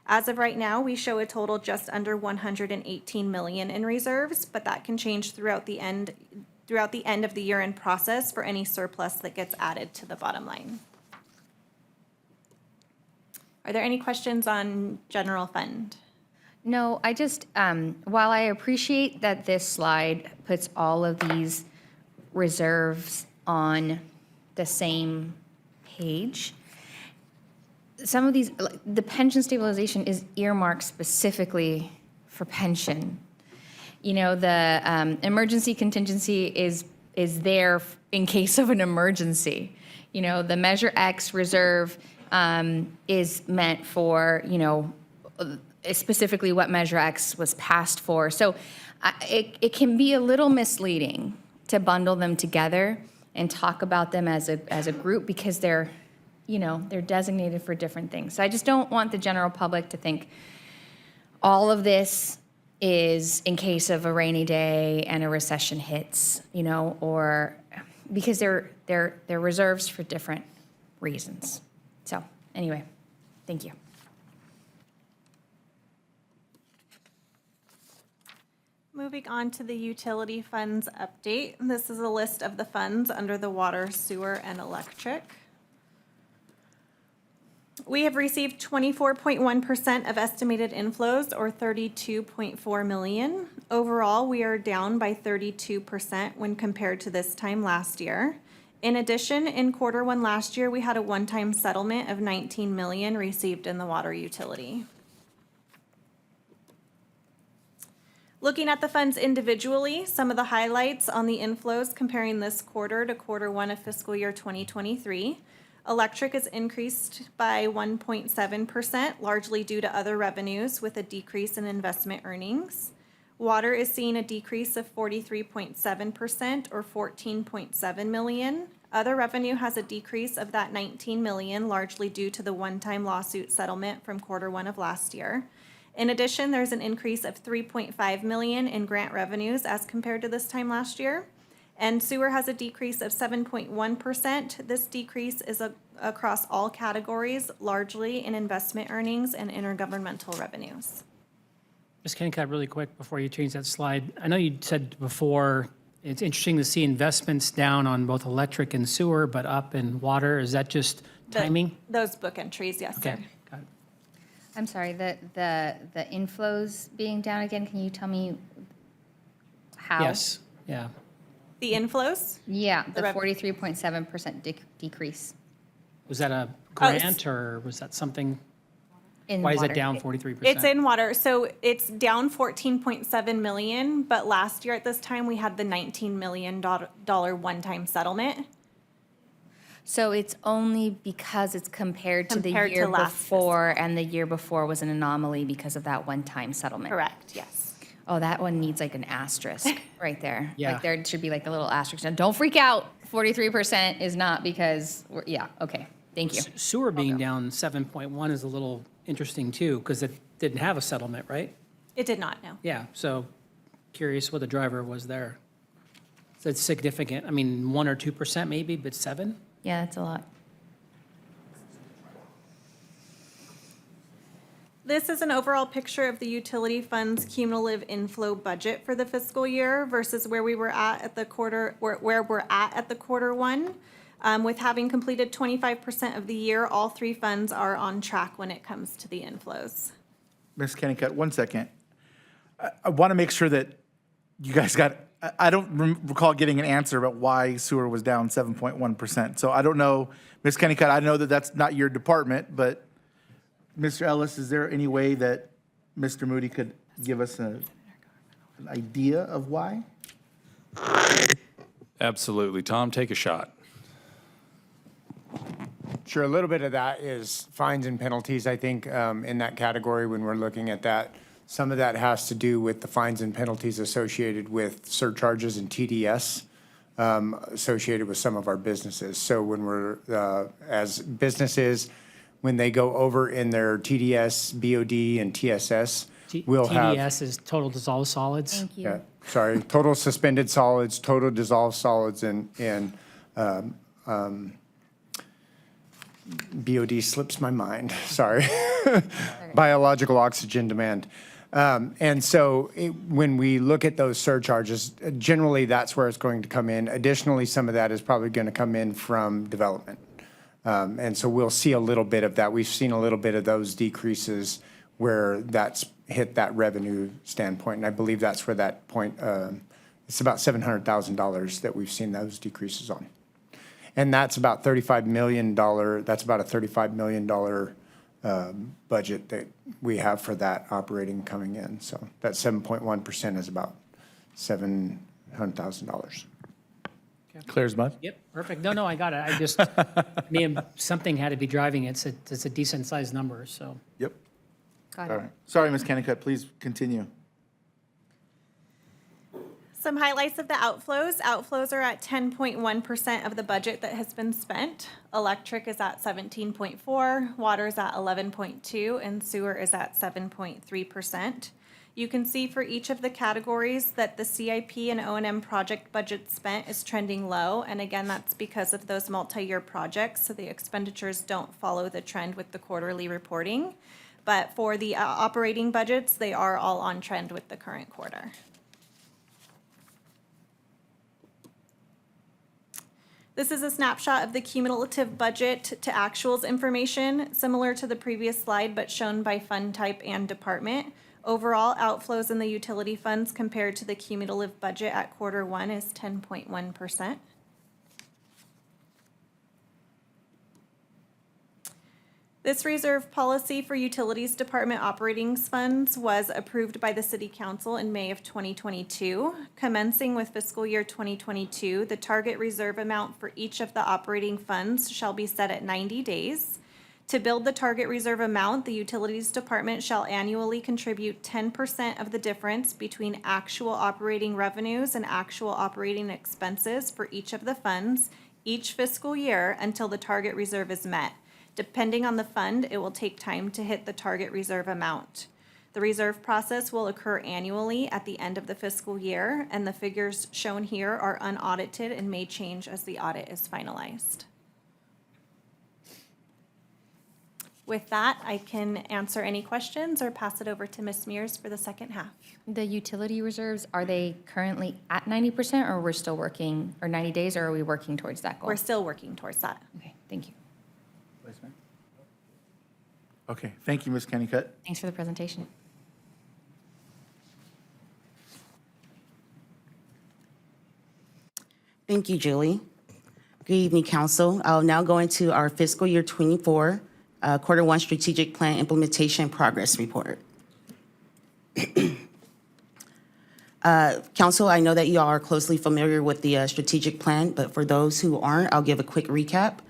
As of right now, we show a total just under $118 million in reserves, but that can change throughout the end of the year-end process for any surplus that gets added to the bottom line. Are there any questions on general fund? No, I just, while I appreciate that this slide puts all of these reserves on the same page, some of these, like, the pension stabilization is earmarked specifically for pension. You know, the emergency contingency is there in case of an emergency. You know, the Measure X reserve is meant for, you know, specifically what Measure X was passed for. So it can be a little misleading to bundle them together and talk about them as a group because they're, you know, they're designated for different things. So I just don't want the general public to think all of this is in case of a rainy day and a recession hits, you know, or because they're reserves for different reasons. So anyway, thank you. Moving on to the utility funds update. This is a list of the funds under the water, sewer, and electric. We have received 24.1% of estimated inflows, or $32.4 million. Overall, we are down by 32% when compared to this time last year. In addition, in quarter one last year, we had a one-time settlement of 19 million received in the water utility. Looking at the funds individually, some of the highlights on the inflows comparing this quarter to quarter one of fiscal year 2023. Electric is increased by 1.7%, largely due to other revenues with a decrease in investment earnings. Water is seeing a decrease of 43.7% or 14.7 million. Other revenue has a decrease of that 19 million, largely due to the one-time lawsuit settlement from quarter one of last year. In addition, there's an increase of 3.5 million in grant revenues as compared to this time last year. And sewer has a decrease of 7.1%. This decrease is across all categories, largely in investment earnings and intergovernmental revenues. Ms. Kennicott, really quick before you change that slide. I know you said before, it's interesting to see investments down on both electric and sewer, but up in water. Is that just timing? Those book entries, yes, sir. Okay, got it. I'm sorry, the inflows being down again, can you tell me how? Yes, yeah. The inflows? Yeah, the 43.7% decrease. Was that a grant or was that something? In Why is it water. down 43%? It's in water, so it's down 14.7 million, but last year at this time, we had the $19 million one-time settlement. So it's only because it's compared to the Compared to year last before, and the year before was an anomaly because of that one-time settlement? Correct, yes. Oh, that one needs like an asterisk right there. Yeah. Like there should be like a little asterisk. Now, don't freak out. 43% is not because, yeah, okay, thank you. Sewer being down 7.1 is a little interesting too, because it didn't have a settlement, right? It did not, no. Yeah, so curious what the driver was there. So it's significant. I mean, 1 or 2% maybe, but 7? Yeah, that's a lot. This is an overall picture of the utility fund's cumulative inflow budget for the fiscal year versus where we were at the quarter, where we're at the quarter one. With having completed 25% of the year, all three funds are on track when it comes to the inflows. Ms. Kennicott, 1 second. I want to make sure that you guys got, I don't recall getting an answer about why sewer was down 7.1%. So I don't know, Ms. Kennicott, I know that that's not your department, but Mr. Ellis, is there any way that Mr. Moody could give us an idea of why? Absolutely. Tom, take a shot. Sure, a little bit of that is fines and penalties, I think, in that category when we're looking at that. Some of that has to do with the fines and penalties associated with surcharges and TDS associated with some of our businesses. So when we're, as businesses, when they go over in their TDS, BOD, and TSS, we'll have. TDS is total dissolved solids. Thank you. Yeah, sorry, total suspended solids, total dissolved solids, and BOD slips my mind, sorry. Biological oxygen demand. And so when we look at those surcharges, generally that's where it's going to come in. Additionally, some of that is probably going to come in from development. And so we'll see a little bit of that. We've seen a little bit of those decreases where that's hit that revenue standpoint. And I believe that's where that point, it's about $700,000 that we've seen those decreases on. And that's about $35 million, that's about a $35 million budget that we have for that operating coming in. So that 7.1% is about $700,000. Clear as mud? Yep, perfect. No, I got it. I just, I mean, something had to be driving it. It's a decent sized number, so. Yep. Got All it. right. Sorry, Ms. Kennicott, please continue. Some highlights of the outflows. Outflows are at 10.1% of the budget that has been spent. Electric is at 17.4, water is at 11.2, and sewer is at 7.3%. You can see for each of the categories that the CIP and O&M project budget spent is trending low. And again, that's because of those multi-year projects, so the expenditures don't follow the trend with the quarterly reporting. But for the operating budgets, they are all on trend with the current quarter. This is a snapshot of the cumulative budget to actuals information, similar to the previous slide, but shown by fund type and department. Overall, outflows in the utility funds compared to the cumulative budget at quarter one is 10.1%. This reserve policy for Utilities Department operating funds was approved by the City Council in May of 2022. Commencing with fiscal year 2022, the target reserve amount for each of the operating funds shall be set at 90 days. To build the target reserve amount, the Utilities Department shall annually contribute 10% of the difference between actual operating revenues and actual operating expenses for each of the funds each fiscal year until the target reserve is met. Depending on the fund, it will take time to hit the target reserve amount. The reserve process will occur annually at the end of the fiscal year, and the figures shown here are unaudited and may change as the audit is finalized. With that, I can answer any questions or pass it over to Ms. Mears for the second half. The utility reserves, are they currently at 90% or we're still working, or 90 days, or are we working towards that goal? We're still working towards that. Okay, thank you. Vice Mayor? Okay, thank you, Ms. Kennicott. Thanks for the presentation. Thank you, Julie. Good evening, Council. I'll now go into our fiscal year 24 Quarter 1 Strategic Plan Implementation Progress Report. Council, I know that you all are closely familiar with the strategic plan, but for those who aren't, I'll give a quick recap.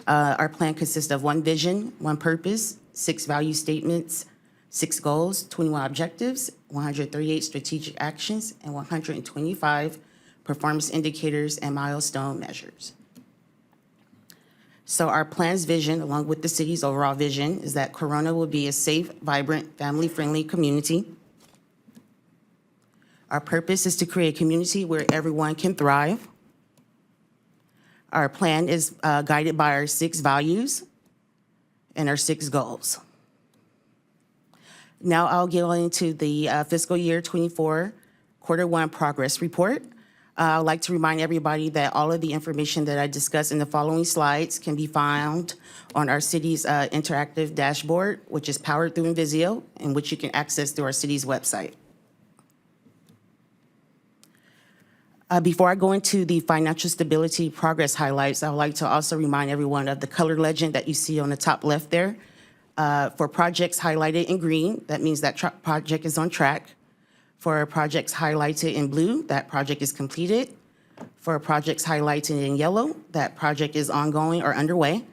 Our plan consists of 1 vision, 1 purpose, 6 value statements, 6 goals, 21 objectives, 138 strategic actions, and 125 performance indicators and milestone measures. So our plan's vision, along with the city's overall vision, is that Corona will be a safe, vibrant, family-friendly community. Our purpose is to create a community where everyone can thrive. Our plan is guided by our 6 values and our 6 goals. Now I'll get into the fiscal year 24 Quarter 1 Progress Report. I'd like to remind everybody that all of the information that I discussed in the following slides can be found on our city's interactive dashboard, which is powered through Invisio, and which you can access through our city's website. Before I go into the financial stability progress highlights, I would like to also remind everyone of the color legend that you see on the top left there. For projects highlighted in green, that means that project is on track. For projects highlighted in blue, that project is completed. For projects highlighted in yellow, that project is ongoing or underway.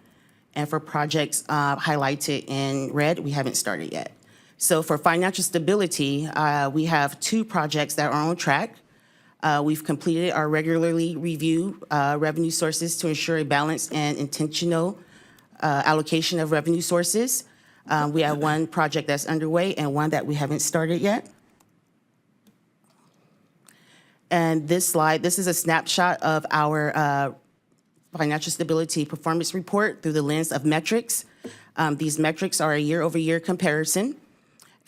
And for projects highlighted in red, we haven't started yet. So for financial stability, we have 2 projects that are on track. We've completed our regularly review revenue sources to ensure a balanced and intentional allocation of revenue sources. We have 1 project that's underway and 1 that we haven't started yet. And this slide, this is a snapshot of our financial stability performance report through the lens of metrics. These metrics are a year-over-year comparison.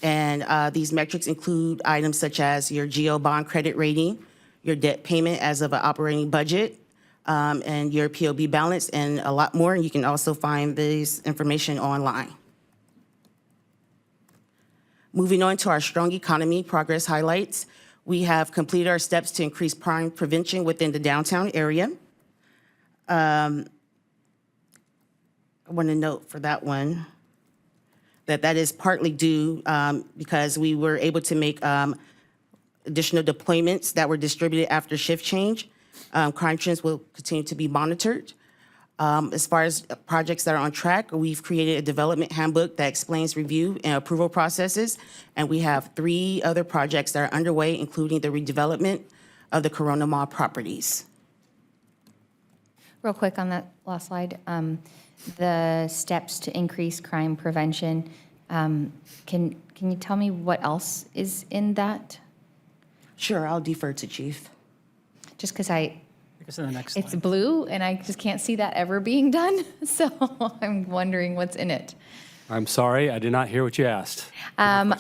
And these metrics include items such as your GO bond credit rating, your debt payment as of an operating budget, and your POB balance, and a lot more. And you can also find this information online. Moving on to our strong economy progress highlights. We have completed our steps to increase crime prevention within the downtown area. I want to note for that one that is partly due because we were able to make additional deployments that were distributed after shift change. Crime trends will continue to be monitored. As far as projects that are on track, we've created a development handbook that explains review and approval processes, and we have 3 other projects that are underway, including the redevelopment of the Corona Mall properties. Real quick on that last slide, the steps to increase crime prevention, can you tell me what else is in that? Sure, I'll defer to Chief. Just because It's in the next it's slide. blue, and I just can't see that ever being done, so I'm wondering what's in it. I'm sorry, I did not hear what you asked.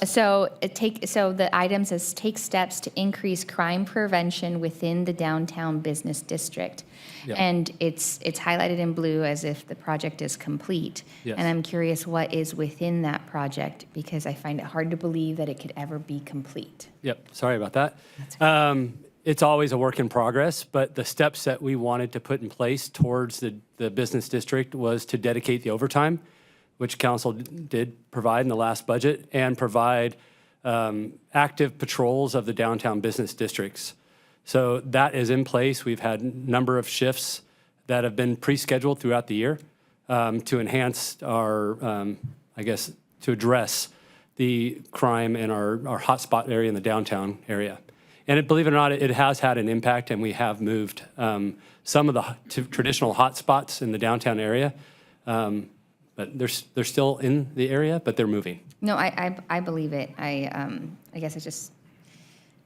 So the item says, take steps to increase crime prevention within the downtown business district. Yeah. And it's highlighted in blue as if the project is complete. Yes. And I'm curious what is within that project, because I find it hard to believe that it could ever be complete. Yep, sorry about that. It's always a work in progress, but the steps that we wanted to put in place towards the business district was to dedicate the overtime which council did provide in the last budget, and provide active patrols of the downtown business districts. So that is in place. We've had a number of shifts that have been pre-scheduled throughout the year to enhance our, I guess, to address the crime in our hotspot area in the downtown area. And believe it or not, it has had an impact, and we have moved some of the traditional hotspots in the downtown area. But they're still in the area, but they're moving. No, I believe it. I guess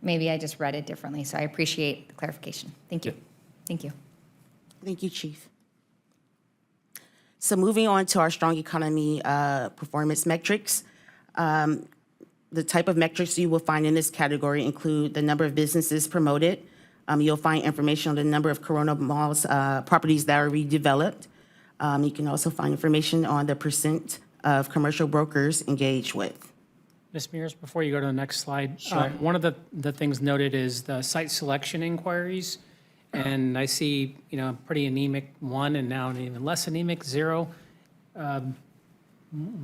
maybe I just read it differently, so I appreciate the clarification. Thank you. Thank you. Thank you, Chief. So moving on to our strong economy performance metrics. The type of metrics you will find in this category include the number of businesses promoted. You'll find information on the number of Corona Malls properties that are redeveloped. You can also find information on the percent of commercial brokers engaged with. Ms. Mears, before you go to the next slide, one of the things noted is the site selection inquiries. And I see, pretty anemic 1 and now an even less anemic 0.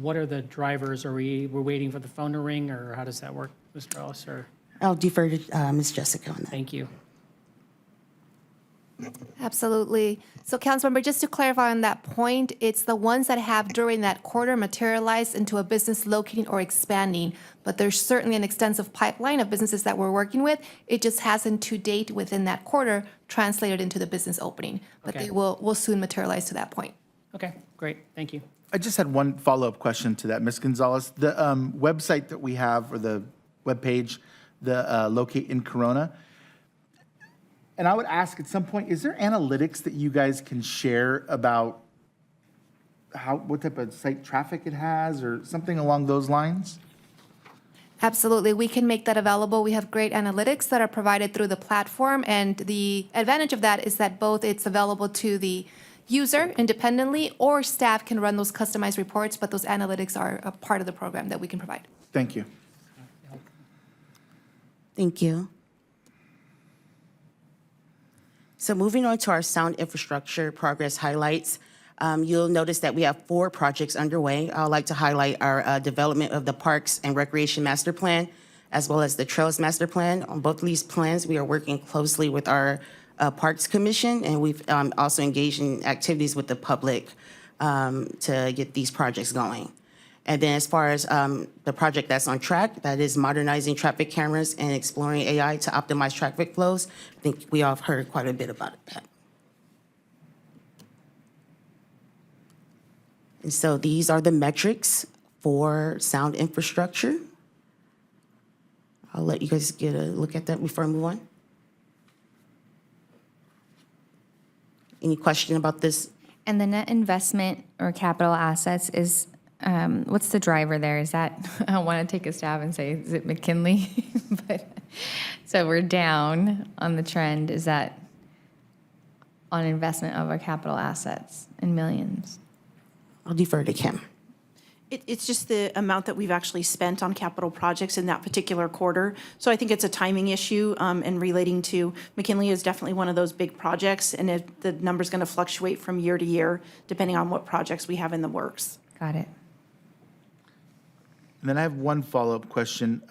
What are the drivers? We're waiting for the phone to ring, or how does that work, Mr. Ellis? Or? I'll defer to Ms. Jessica on that. Thank you. Absolutely. So Councilmember, just to clarify on that point, it's the ones that have during that quarter materialized into a business locating or expanding. But there's certainly an extensive pipeline of businesses that we're working with. It just hasn't to date within that quarter translated into the business opening. But Okay. they will soon materialize to that point. Okay, great. Thank you. I just had one follow-up question to that, Ms. Gonzalez. The website that we have, or the webpage, the Locate in Corona, and I would ask at some point, is there analytics that you guys can share about what type of site traffic it has, or something along those lines? Absolutely. We can make that available. We have great analytics that are provided through the platform. And the advantage of that is that both it's available to the user independently, or staff can run those customized reports, but those analytics are a part of the program that we can provide. Thank you. Thank you. So moving on to our sound infrastructure progress highlights, you'll notice that we have 4 projects underway. I would like to highlight our development of the Parks and Recreation Master Plan, as well as the Trails Master Plan. On both of these plans, we are working closely with our Parks Commission, and we've also engaged in activities with the public to get these projects going. And then as far as the project that's on track, that is modernizing traffic cameras and exploring AI to optimize traffic flows. I think we all have heard quite a bit about that. And so these are the metrics for sound infrastructure. I'll let you guys get a look at that before I move on. Any question about this? And the net investment or capital assets is, what's the driver there? Is that, I don't want to take a stab and say, is it McKinley? But, so we're down on the trend. Is that on investment of our capital assets in millions? I'll defer to Kim. It's just the amount that we've actually spent on capital projects in that particular quarter. So I think it's a timing issue, and relating to McKinley is definitely one of those big projects, and the number's going to fluctuate from year to year depending on what projects we have in the works. Got it. And then I have one follow-up question.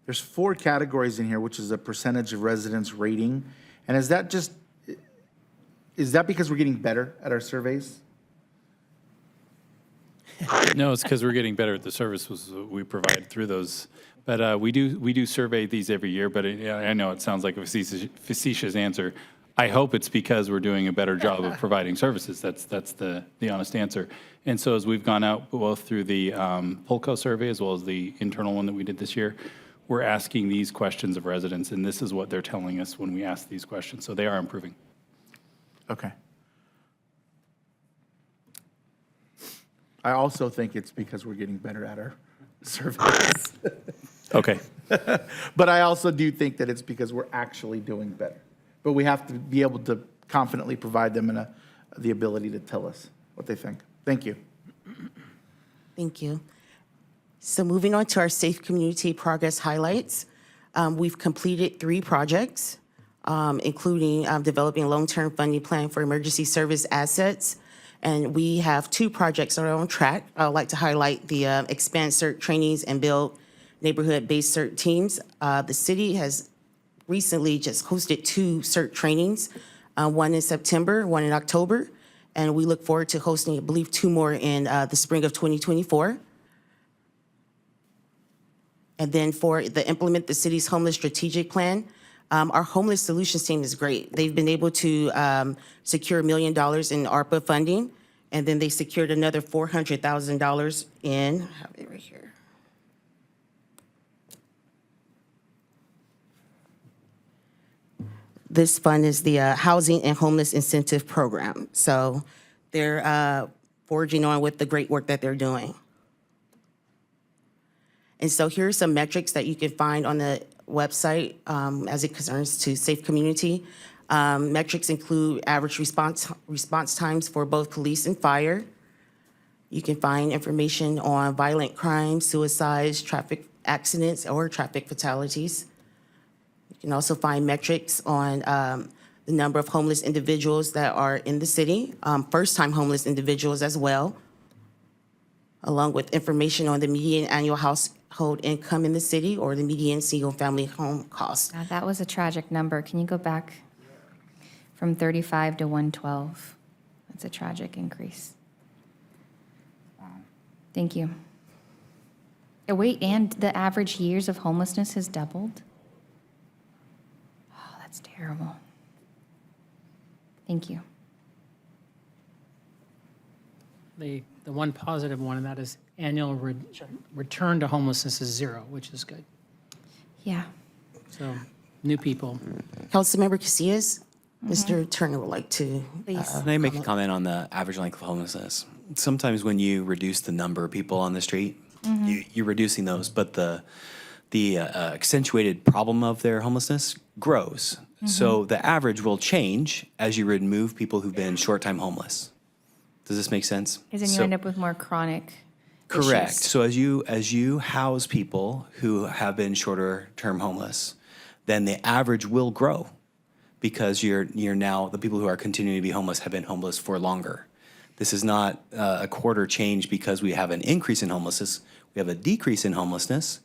There's 4 categories in here, which is a percentage of residents rating. And is that because we're getting better at our surveys? No, it's because we're getting better at the services we provide through those. But we do survey these every year, but I know it sounds like a facetious answer. I hope it's because we're doing a better job of providing services. That's the honest answer. And so as we've gone out both through the Polco survey as well as the internal one that we did this year, we're asking these questions of residents, and this is what they're telling us when we ask these questions. So they are improving. Okay. I also think it's because we're getting better at our surveys. Okay. But I also do think that it's because we're actually doing better. But we have to be able to confidently provide them the ability to tell us what they think. Thank you. Thank you. So moving on to our Safe Community Progress highlights. We've completed 3 projects, including developing a long-term funding plan for emergency service assets, And we have 2 projects that are on track. I would like to highlight the expand CERT trainings and build neighborhood-based CERT teams. The city has recently just hosted 2 CERT trainings, one in September, one in October, and we look forward to hosting, I believe, 2 more in the spring of 2024. And then for the implement the city's homeless strategic plan, our homeless solutions team is great. They've been able to secure $1 million in ARPA funding, and then they secured another $400,000 in, I have it right here. This fund is the Housing and Homeless Incentive Program. So they're forging on with the great work that they're doing. And so here are some metrics that you can find on the website as it concerns to Safe Community. Metrics include average response times for both police and fire. You can find information on violent crimes, suicides, traffic accidents, or traffic fatalities. You can also find metrics on the number of homeless individuals that are in the city, first-time homeless individuals as well, along with information on the median annual household income in the city or the median single-family home cost. Now, that was a tragic number. Can you go back from 35 to 112? That's a tragic increase. Thank you. Oh, wait, and the average years of homelessness has doubled? Oh, that's terrible. Thank you. The one positive one, and that is annual return to homelessness is 0, which is good. Yeah. So, new people. Councilmember Casillas, Mr. Turner would like to. Can I make a comment on the average length of homelessness? Sometimes when you reduce the number of people on the street, you're reducing those, but the accentuated problem of their homelessness grows. So the average will change as you remove people who've been short-time homeless. Does this make sense? Because then you end up with more chronic Correct. issues. So as you house people who have been shorter-term homeless, then the average will grow because you're now, the people who are continuing to be homeless have been homeless for longer. This is not a quarter change because we have an increase in homelessness. We have a decrease in homelessness,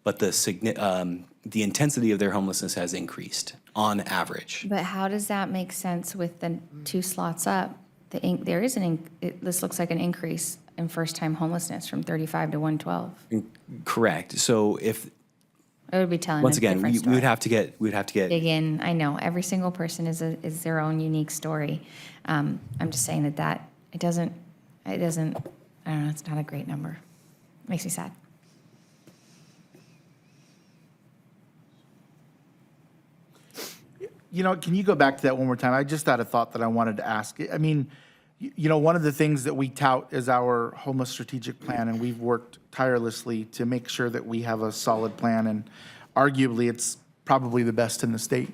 but the intensity of their homelessness has increased on average. But how does that make sense with the 2 slots up? There is this looks like an increase in first-time homelessness from 35 to 112. Correct. So if, It would be telling once a again, different we story. would have to get, Dig in. I know every single person is their own unique story. I'm just saying that it doesn't. I don't know. It's not a great number. Makes me sad. You know, can you go back to that one more time? I just had a thought that I wanted to ask. I mean, you know, one of the things that we tout is our homeless strategic plan, and we've worked tirelessly to make sure that we have a solid plan, and arguably it's probably the best in the state.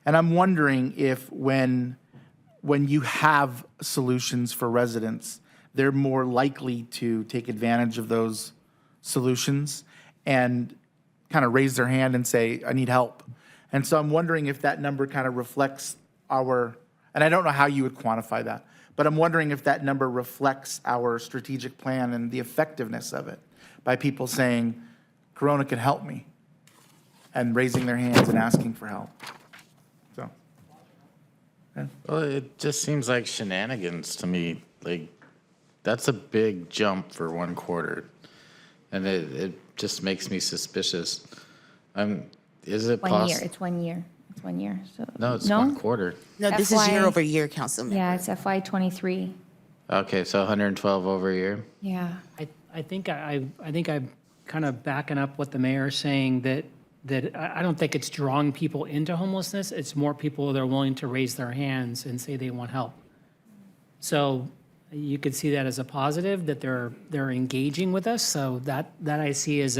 And I'm wondering if when you have solutions for residents, they're more likely to take advantage of those solutions and kind of raise their hand and say, I need help. And so I'm wondering if that number kind of reflects our, and I don't know how you would quantify that, but I'm wondering if that number reflects our strategic plan and the effectiveness of it by people saying, Corona can help me, and raising their hands and asking for help. So. Yeah. Well, it just seems like shenanigans to me. Like, that's a big jump for 1 quarter. And it just makes me suspicious. Is it 1 year. possible? It's 1 year. It's 1 year. So No, it's 1 quarter. No, this is year over year, Councilmember. Yeah, it's FY '23. Okay, so 112 over a year. Yeah. I think I'm kind of backing up what the mayor is saying, that I don't think it's drawing people into homelessness. It's more people that are willing to raise their hands and say they want help. So you could see that as a positive, that they're engaging with us. So that I see as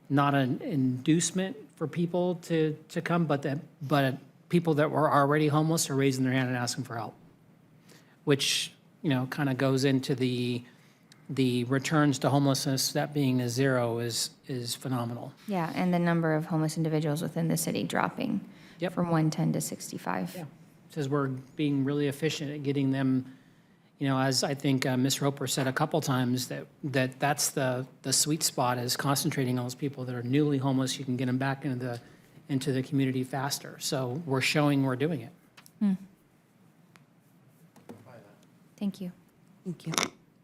not an inducement for people to come, but people that were already homeless are raising their hand and asking for help, which, you know, kind of goes into the returns to homelessness, that being a 0 is phenomenal. Yeah, and the number of homeless individuals within the city dropping from 110 to 65. Yeah. Says we're being really efficient at getting them you know, as I think Ms. Roper said a couple times, that's the sweet spot, is concentrating on those people that are newly homeless. You can get them back into the community faster. So we're showing we're doing it. Thank you. Thank you.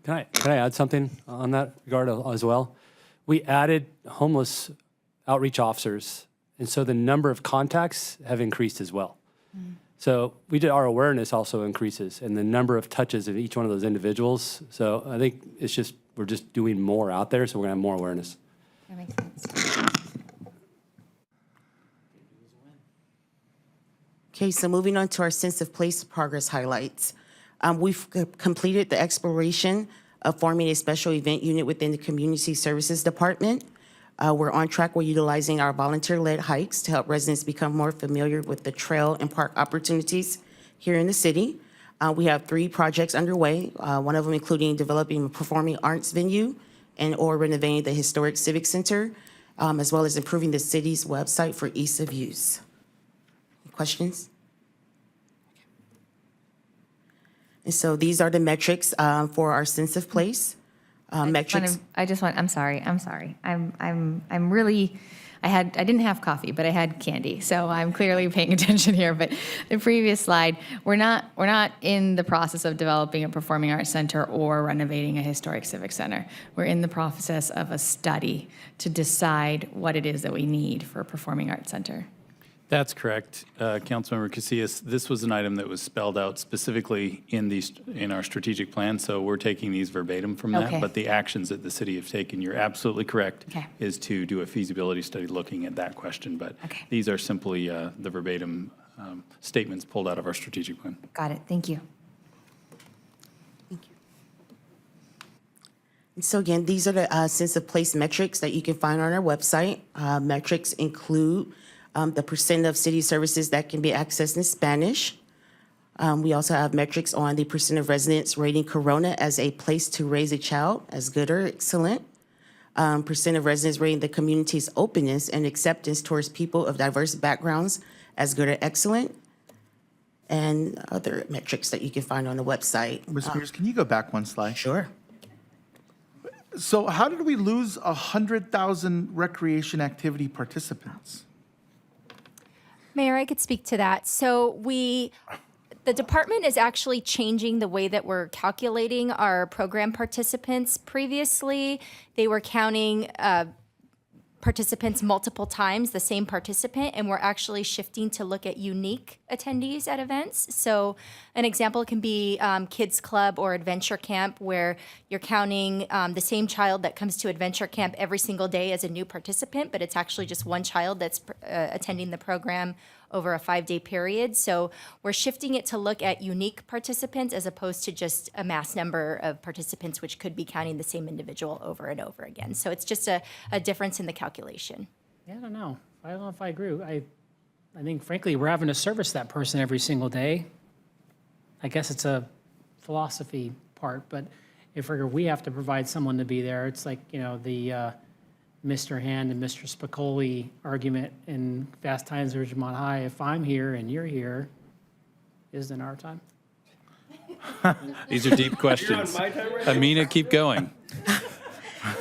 Can I add something on that regard as well? We added homeless outreach officers, and so the number of contacts have increased as well. So our awareness also increases, and the number of touches of each one of those individuals. So I think we're just doing more out there, so we're gonna have more awareness. That makes sense. Okay, so moving on to our sense of place progress highlights. We've completed the exploration of forming a special event unit within the Community Services Department. We're on track. We're utilizing our volunteer-led hikes to help residents become more familiar with the trail and park opportunities here in the city. We have 3 projects underway, one of them including developing a performing arts venue or renovating the historic civic center, as well as improving the city's website for ease of use. Questions? And so these are the metrics for our sense of place. Metrics. I'm sorry. I'm really, I didn't have coffee, but I had candy. So I'm clearly paying attention here. But the previous slide, we're not in the process of developing a performing arts center or renovating a historic civic center. We're in the process of a study to decide what it is that we need for a performing arts center. That's correct, Councilmember Casillas. This was an item that was spelled out specifically in our strategic plan, so we're taking these verbatim from that. Okay. But the actions that the city have taken, you're absolutely correct, Okay. is to do a feasibility study looking at that question. But these are simply the verbatim statements pulled out of our strategic plan. Got it. Thank you. And so again, these are the sense of place metrics that you can find on our website. Metrics include the percent of city services that can be accessed in Spanish. We also have metrics on the percent of residents rating Corona as a place to raise a child as good or excellent. Percent of residents rating the community's openness and acceptance towards people of diverse backgrounds as good or excellent. And other metrics that you can find on the website. Ms. Mears, can you go back one slide? Sure. So how did we lose 100,000 recreation activity participants? Mayor, I could speak to that. So the department is actually changing the way that we're calculating our program participants. Previously, they were counting participants multiple times, the same participant, and we're actually shifting to look at unique attendees at events. So an example can be Kids Club or Adventure Camp, where you're counting the same child that comes to Adventure Camp every single day as a new participant, but it's actually just one child that's attending the program over a 5-day period. So we're shifting it to look at unique participants as opposed to just a mass number of participants, which could be counting the same individual over and over again. So it's just a difference in the calculation. Yeah, I don't know if I agree. I think, frankly, we're having to service that person every single day. I guess it's a philosophy part, but if we have to provide someone to be there, it's like, you know, the Mr. Hand and Mr. Spicoli argument in Fast Times at Ridgemont High. If I'm here and you're here, isn't it our time? These are deep questions. Amina, keep going.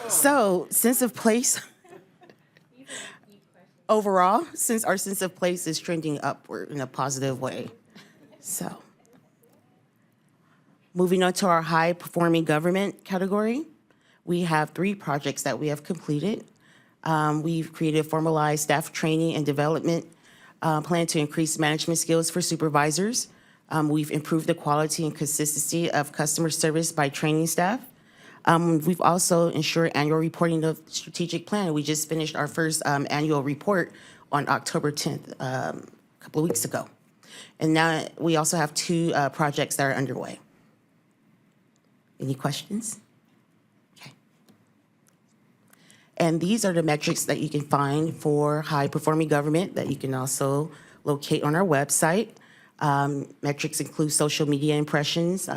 So, sense of place. Overall, since our sense of place is trending upward in a positive way. So, moving on to our high-performing government category, we have 3 projects that we have completed. We've created formalized staff training and development plan to increase management skills for supervisors. We've improved the quality and consistency of customer service by training staff. We've also ensured annual reporting of strategic plan. We just finished our first annual report on October 10th, a couple of weeks ago. And now we also have 2 projects that are underway. Any questions? Okay. And these are the metrics that you can find for high-performing government that you can also locate on our website. Metrics include social media impressions,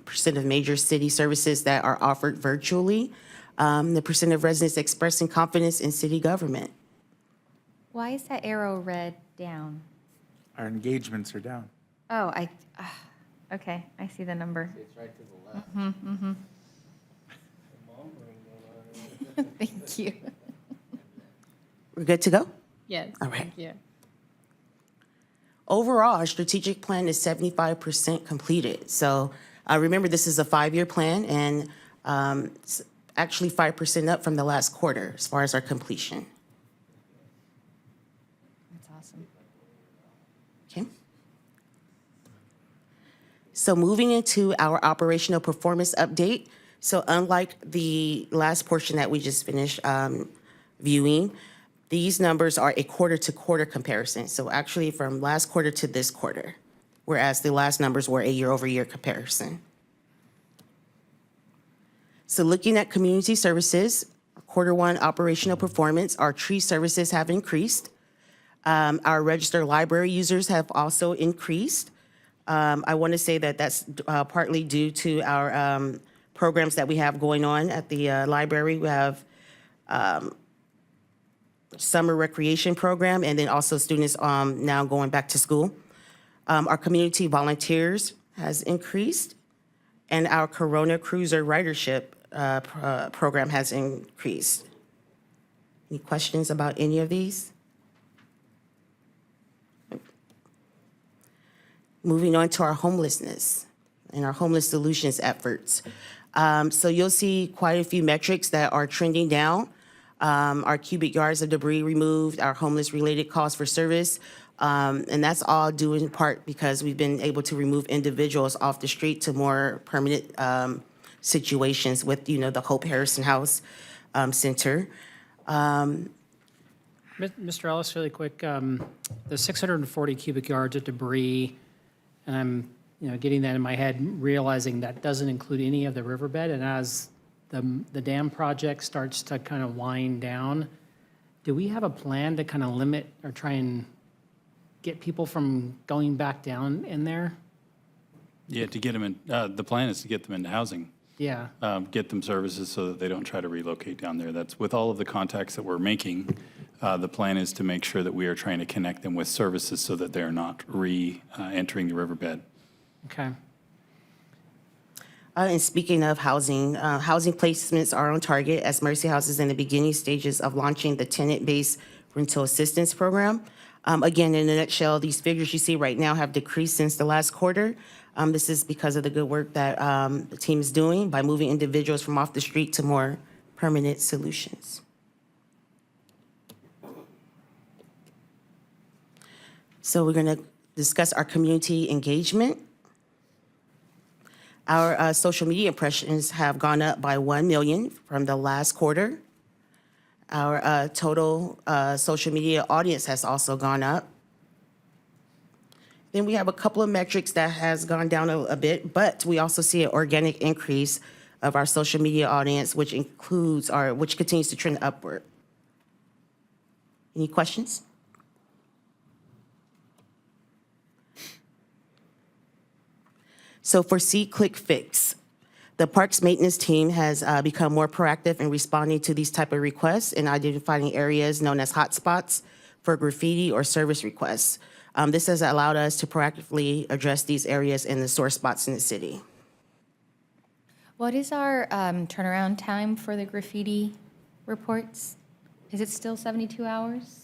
percent of major city services that are offered virtually, the percent of residents expressing confidence in city government. Why is that arrow red down? Our engagements are down. Oh, Okay, I see the number. It's right to the left. Mm-hmm. Thank you. We're good to go? Yes. All right. Thank you. Overall, our strategic plan is 75% completed. So remember, this is a 5-year plan, and it's actually 5% up from the last quarter as far as our completion. That's awesome. Okay. So moving into our operational performance update. So unlike the last portion that we just finished viewing, these numbers are a quarter-to-quarter comparison. So actually from last quarter to this quarter, whereas the last numbers were a year-over-year comparison. So looking at community services, Q1 operational performance, our tree services have increased. Our registered library users have also increased. I want to say that that's partly due to our programs that we have going on at the library. We have summer recreation program, and then also students now going back to school. Our community volunteers has increased, and our Corona Cruiser ridership program has increased. Any questions about any of these? Moving on to our homelessness and our homeless solutions efforts. So you'll see quite a few metrics that are trending down. Our cubic yards of debris removed, our homeless-related calls for service, and that's all due in part because we've been able to remove individuals off the street to more permanent situations with, the Hope Harrison House Center. Mr. Ellis, really quick, the 640 cubic yards of debris, and I'm, getting that in my head, realizing that doesn't include any of the riverbed, and as the dam project starts to kind of wind down, do we have a plan to kind of limit or try and get people from going back down in there? Yeah, to get them in, the plan is to get them into housing. Yeah. Get them services so that they don't try to relocate down there. That's with all of the contacts that we're making. The plan is to make sure that we are trying to connect them with services so that they're not re-entering the riverbed. Okay. And speaking of housing, housing placements are on target as Mercy House is in the beginning stages of launching the tenant-based rental assistance program. Again, in a nutshell, these figures you see right now have decreased since the last quarter. This is because of the good work that the team is doing by moving individuals from off the street to more permanent solutions. So we're going to discuss our community engagement. Our social media impressions have gone up by 1 million from the last quarter. Our total social media audience has also gone up. Then we have a couple of metrics that has gone down a bit, but we also see an organic increase of our social media audience, which continues to trend upward. Any questions? So for See, Click, Fix, the Parks Maintenance team has become more proactive in responding to these type of requests and identifying areas known as hotspots for graffiti or service requests. This has allowed us to proactively address these areas in the sore spots in the city. What is our turnaround time for the graffiti reports? Is it still 72 hours?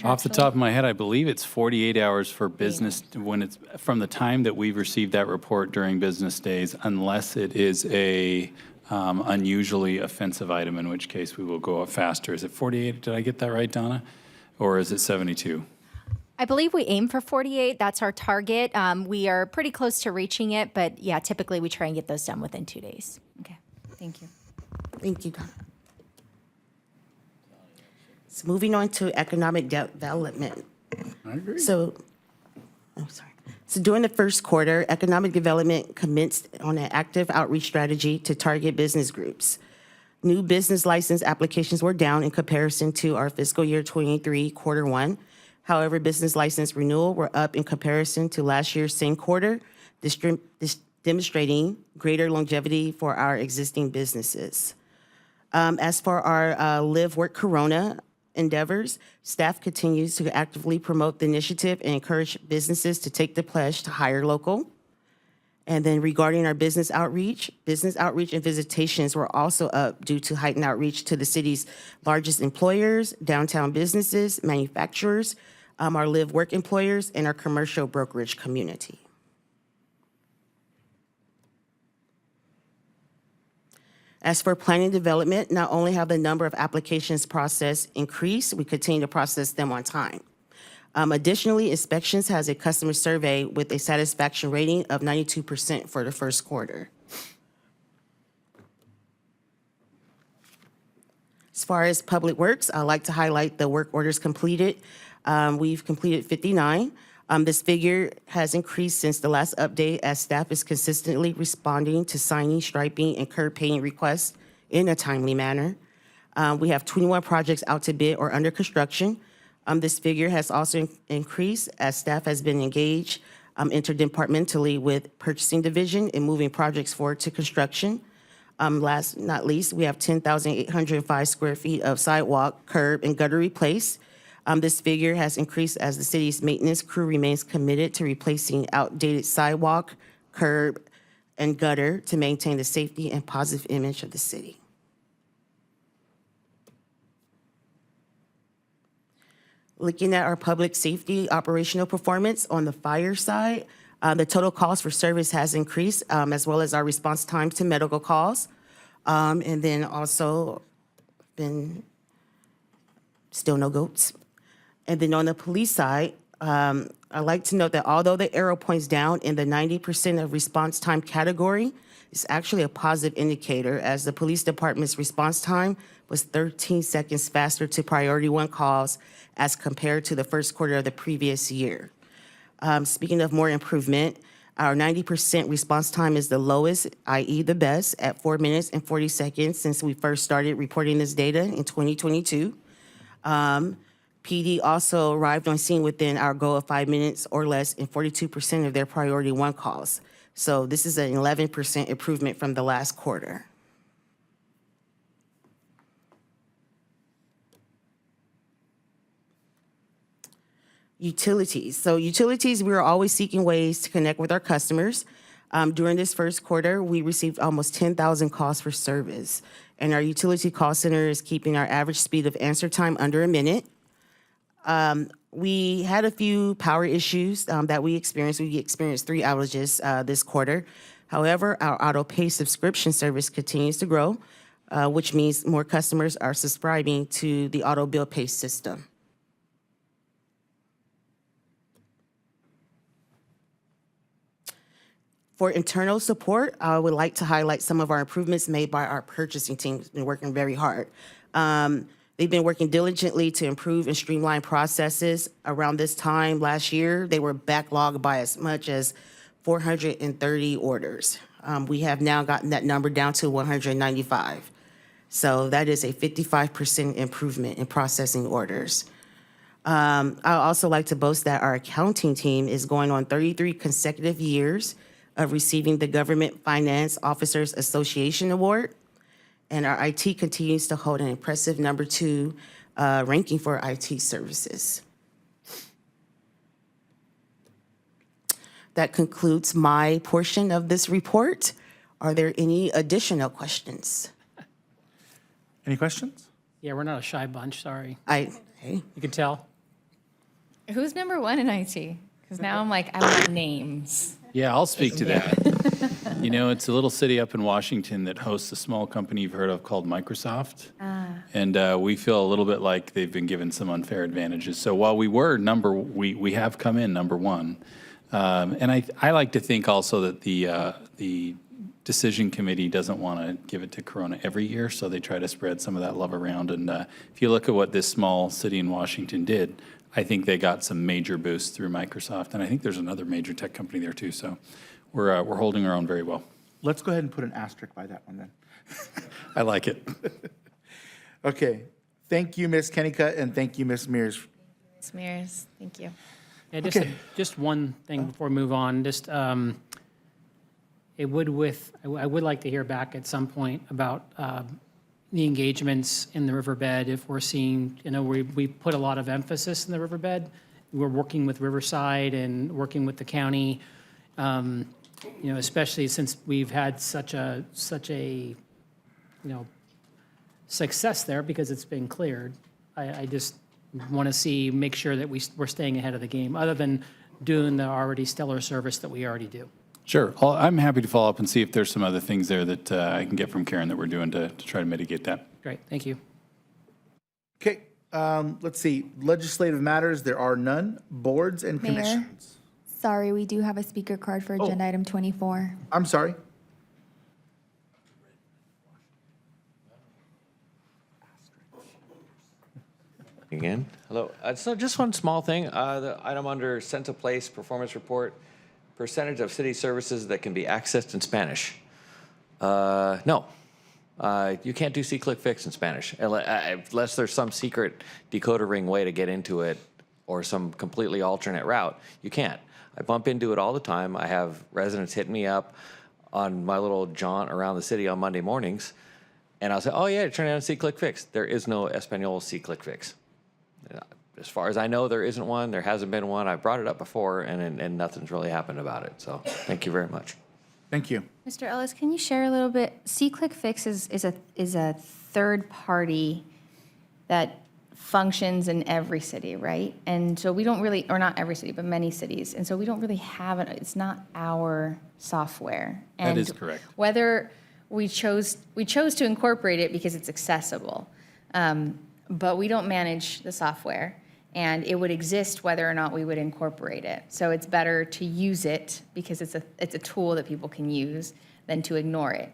Off the Contractually? top of my head, I believe it's 48 hours for business when it's from the time that we've received that report during business days, unless it is a unusually offensive item, in which case we will go up faster. Is it 48? Did I get that right, Donna? Or is it 72? I believe we aim for 48. That's our target. We are pretty close to reaching it, but yeah, typically we try and get those done within 2 days. Okay, thank you. Thank you, Donna. So moving on to economic development. I agree. So during the first quarter, economic development commenced on an active outreach strategy to target business groups. New business license applications were down in comparison to our fiscal year 23 Q1. However, business license renewal were up in comparison to last year's same quarter, demonstrating greater longevity for our existing businesses. As for our Live Work Corona endeavors, staff continues to actively promote the initiative and encourage businesses to take the pledge to hire local. And then regarding our business outreach and visitations were also up due to heightened outreach to the city's largest employers, downtown businesses, manufacturers, our live-work employers, and our commercial brokerage community. As for planning development, not only have the number of applications processed increased, we continue to process them on time. Additionally, Inspections has a customer survey with a satisfaction rating of 92% for the first quarter. As far as Public Works, I'd like to highlight the work orders completed. We've completed 59. This figure has increased since the last update as staff is consistently responding to signing, striping, and curb painting requests in a timely manner. We have 21 projects out to bid or under construction. This figure has also increased as staff has been engaged interdepartmentally with Purchasing Division in moving projects forward to construction. Last but not least, we have 10,805 square feet of sidewalk, curb, and gutter replaced. This figure has increased as the city's maintenance crew remains committed to replacing outdated sidewalk, curb, and gutter to maintain the safety and positive image of the city. Looking at our public safety operational performance on the fire side, the total cost for service has increased, as well as our response time to medical calls. And then also been still no goats. And then on the police side, I'd like to note that although the arrow points down in the 90% of response time category, it's actually a positive indicator as the police department's response time was 13 seconds faster to priority 1 calls as compared to the first quarter of the previous year. Speaking of more improvement, our 90% response time is the lowest, i.e. the best, at 4 minutes and 40 seconds since we first started reporting this data in 2022. PD also arrived on scene within our goal of 5 minutes or less in 42% of their priority 1 calls. So this is an 11% improvement from the last quarter. Utilities. So utilities, we are always seeking ways to connect with our customers. During this first quarter, we received almost 10,000 calls for service, and our utility call center is keeping our average speed of answer time under a minute. We had a few power issues that we experienced. We experienced 3 outages this quarter. However, our auto pay subscription service continues to grow, which means more customers are subscribing to the auto bill pay system. For internal support, I would like to highlight some of our improvements made by our purchasing team. It's been working very hard. They've been working diligently to improve and streamline processes. Around this time last year, they were backlogged by as much as 430 orders. We have now gotten that number down to 195. So that is a 55% improvement in processing orders. I'd also like to boast that our accounting team is going on 33 consecutive years of receiving the Government Finance Officers Association Award. And our IT continues to hold an impressive number 2 ranking for IT services. That concludes my portion of this report. Are there any additional questions? Any questions? Yeah, we're not a shy bunch, sorry. Hey. You can tell. Who's number 1 in IT? Because now I'm like, I want names. Yeah, I'll speak to that. You know, it's a little city up in Washington that hosts a small company you've heard of called Microsoft. And we feel a little bit like they've been given some unfair advantages. So while we were we have come in number 1. And I like to think also that the decision committee doesn't want to give it to Corona every year, so they try to spread some of that love around. And if you look at what this small city in Washington did, I think they got some major boosts through Microsoft, and I think there's another major tech company there too. So we're holding our own very well. Let's go ahead and put an asterisk by that one then. I like it. Okay. Thank you, Ms. Kennicott, and thank you, Ms. Mears. Ms. Mears, thank you. Yeah, just one thing before we move on. I would like to hear back at some point about the engagements in the riverbed, if we're seeing, we put a lot of emphasis in the riverbed. We're working with Riverside and working with the county, especially since we've had such a success there because it's been cleared. I just want to make sure that we're staying ahead of the game, other than doing the already stellar service that we already do. Sure. I'm happy to follow up and see if there's some other things there that I can get from Karen that we're doing to try to mitigate that. Great, thank you. Okay, let's see. Legislative matters, there are none. Boards and Mayor? commissions. Sorry, we do have a speaker card for agenda item 24. I'm sorry. Again, hello. So just one small thing, the item under Center Place Performance Report, percentage of city services that can be accessed in Spanish. No, you can't do see-click-fix in Spanish unless there's some secret decoder ring way to get into it or some completely alternate route. You can't. I bump into it all the time. I have residents hit me up on my little jaunt around the city on Monday mornings, and I'll say, oh yeah, turn on see-click-fix. There is no Espanol see-click-fix. As far as I know, there isn't one. There hasn't been one. I brought it up before, and nothing's really happened about it. So thank you very much. Thank you. Mr. Ellis, can you share a little bit? See-click-fix is a third party that functions in every city, right? And so we don't really, or not every city, but many cities. And so we don't really have it. It's not our software. That And is correct. whether we chose to incorporate it because it's accessible, but we don't manage the software, and it would exist whether or not we would incorporate it. So it's better to use it because it's a tool that people can use than to ignore it.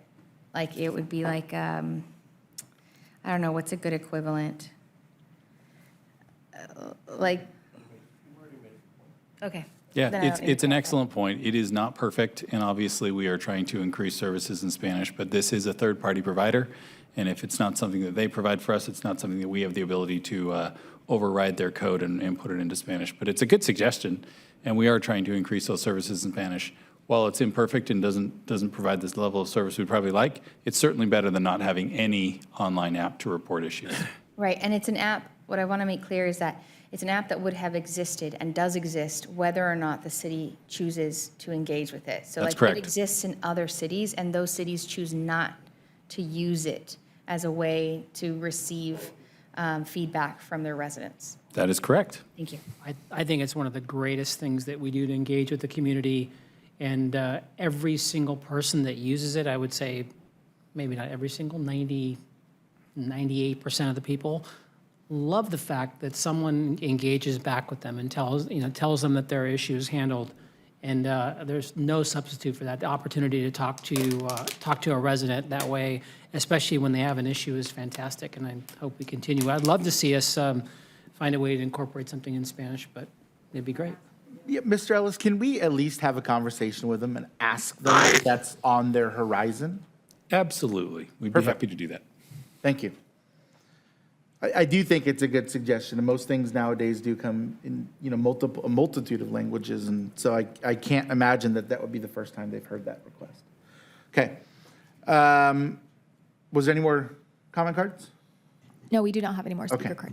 Like it would be like, I don't know, what's a good equivalent? Okay. Yeah, Then I'll it's an excellent point. It is not perfect, and obviously we are trying to increase services in Spanish, but this is a third-party provider, and if it's not something that they provide for us, it's not something that we have the ability to override their code and put it into Spanish. But it's a good suggestion, and we are trying to increase those services in Spanish. While it's imperfect and doesn't provide this level of service we'd probably like, it's certainly better than not having any online app to report issues. Right, and it's an app, what I want to make clear is that it's an app that would have existed and does exist whether or not the city chooses to engage with it. So That's like correct. it exists in other cities, and those cities choose not to use it as a way to receive feedback from their residents. That is correct. Thank you. I think it's one of the greatest things that we do to engage with the community. And every single person that uses it, I would say, maybe not every single, 98% of the people love the fact that someone engages back with them and tells them that their issue is handled. And there's no substitute for that. The opportunity to talk to a resident that way, especially when they have an issue, is fantastic. And I hope we continue. I'd love to see us find a way to incorporate something in Spanish, but it'd be great. Yeah, Mr. Ellis, can we at least have a conversation with them and ask them if that's on their horizon? Absolutely. We'd be Perfect. happy to do that. Thank you. I do think it's a good suggestion, and most things nowadays do come in, a multitude of languages, and so I can't imagine that would be the first time they've heard that request. Okay. Was there any more comment cards? No, we do not have any more speaker Okay.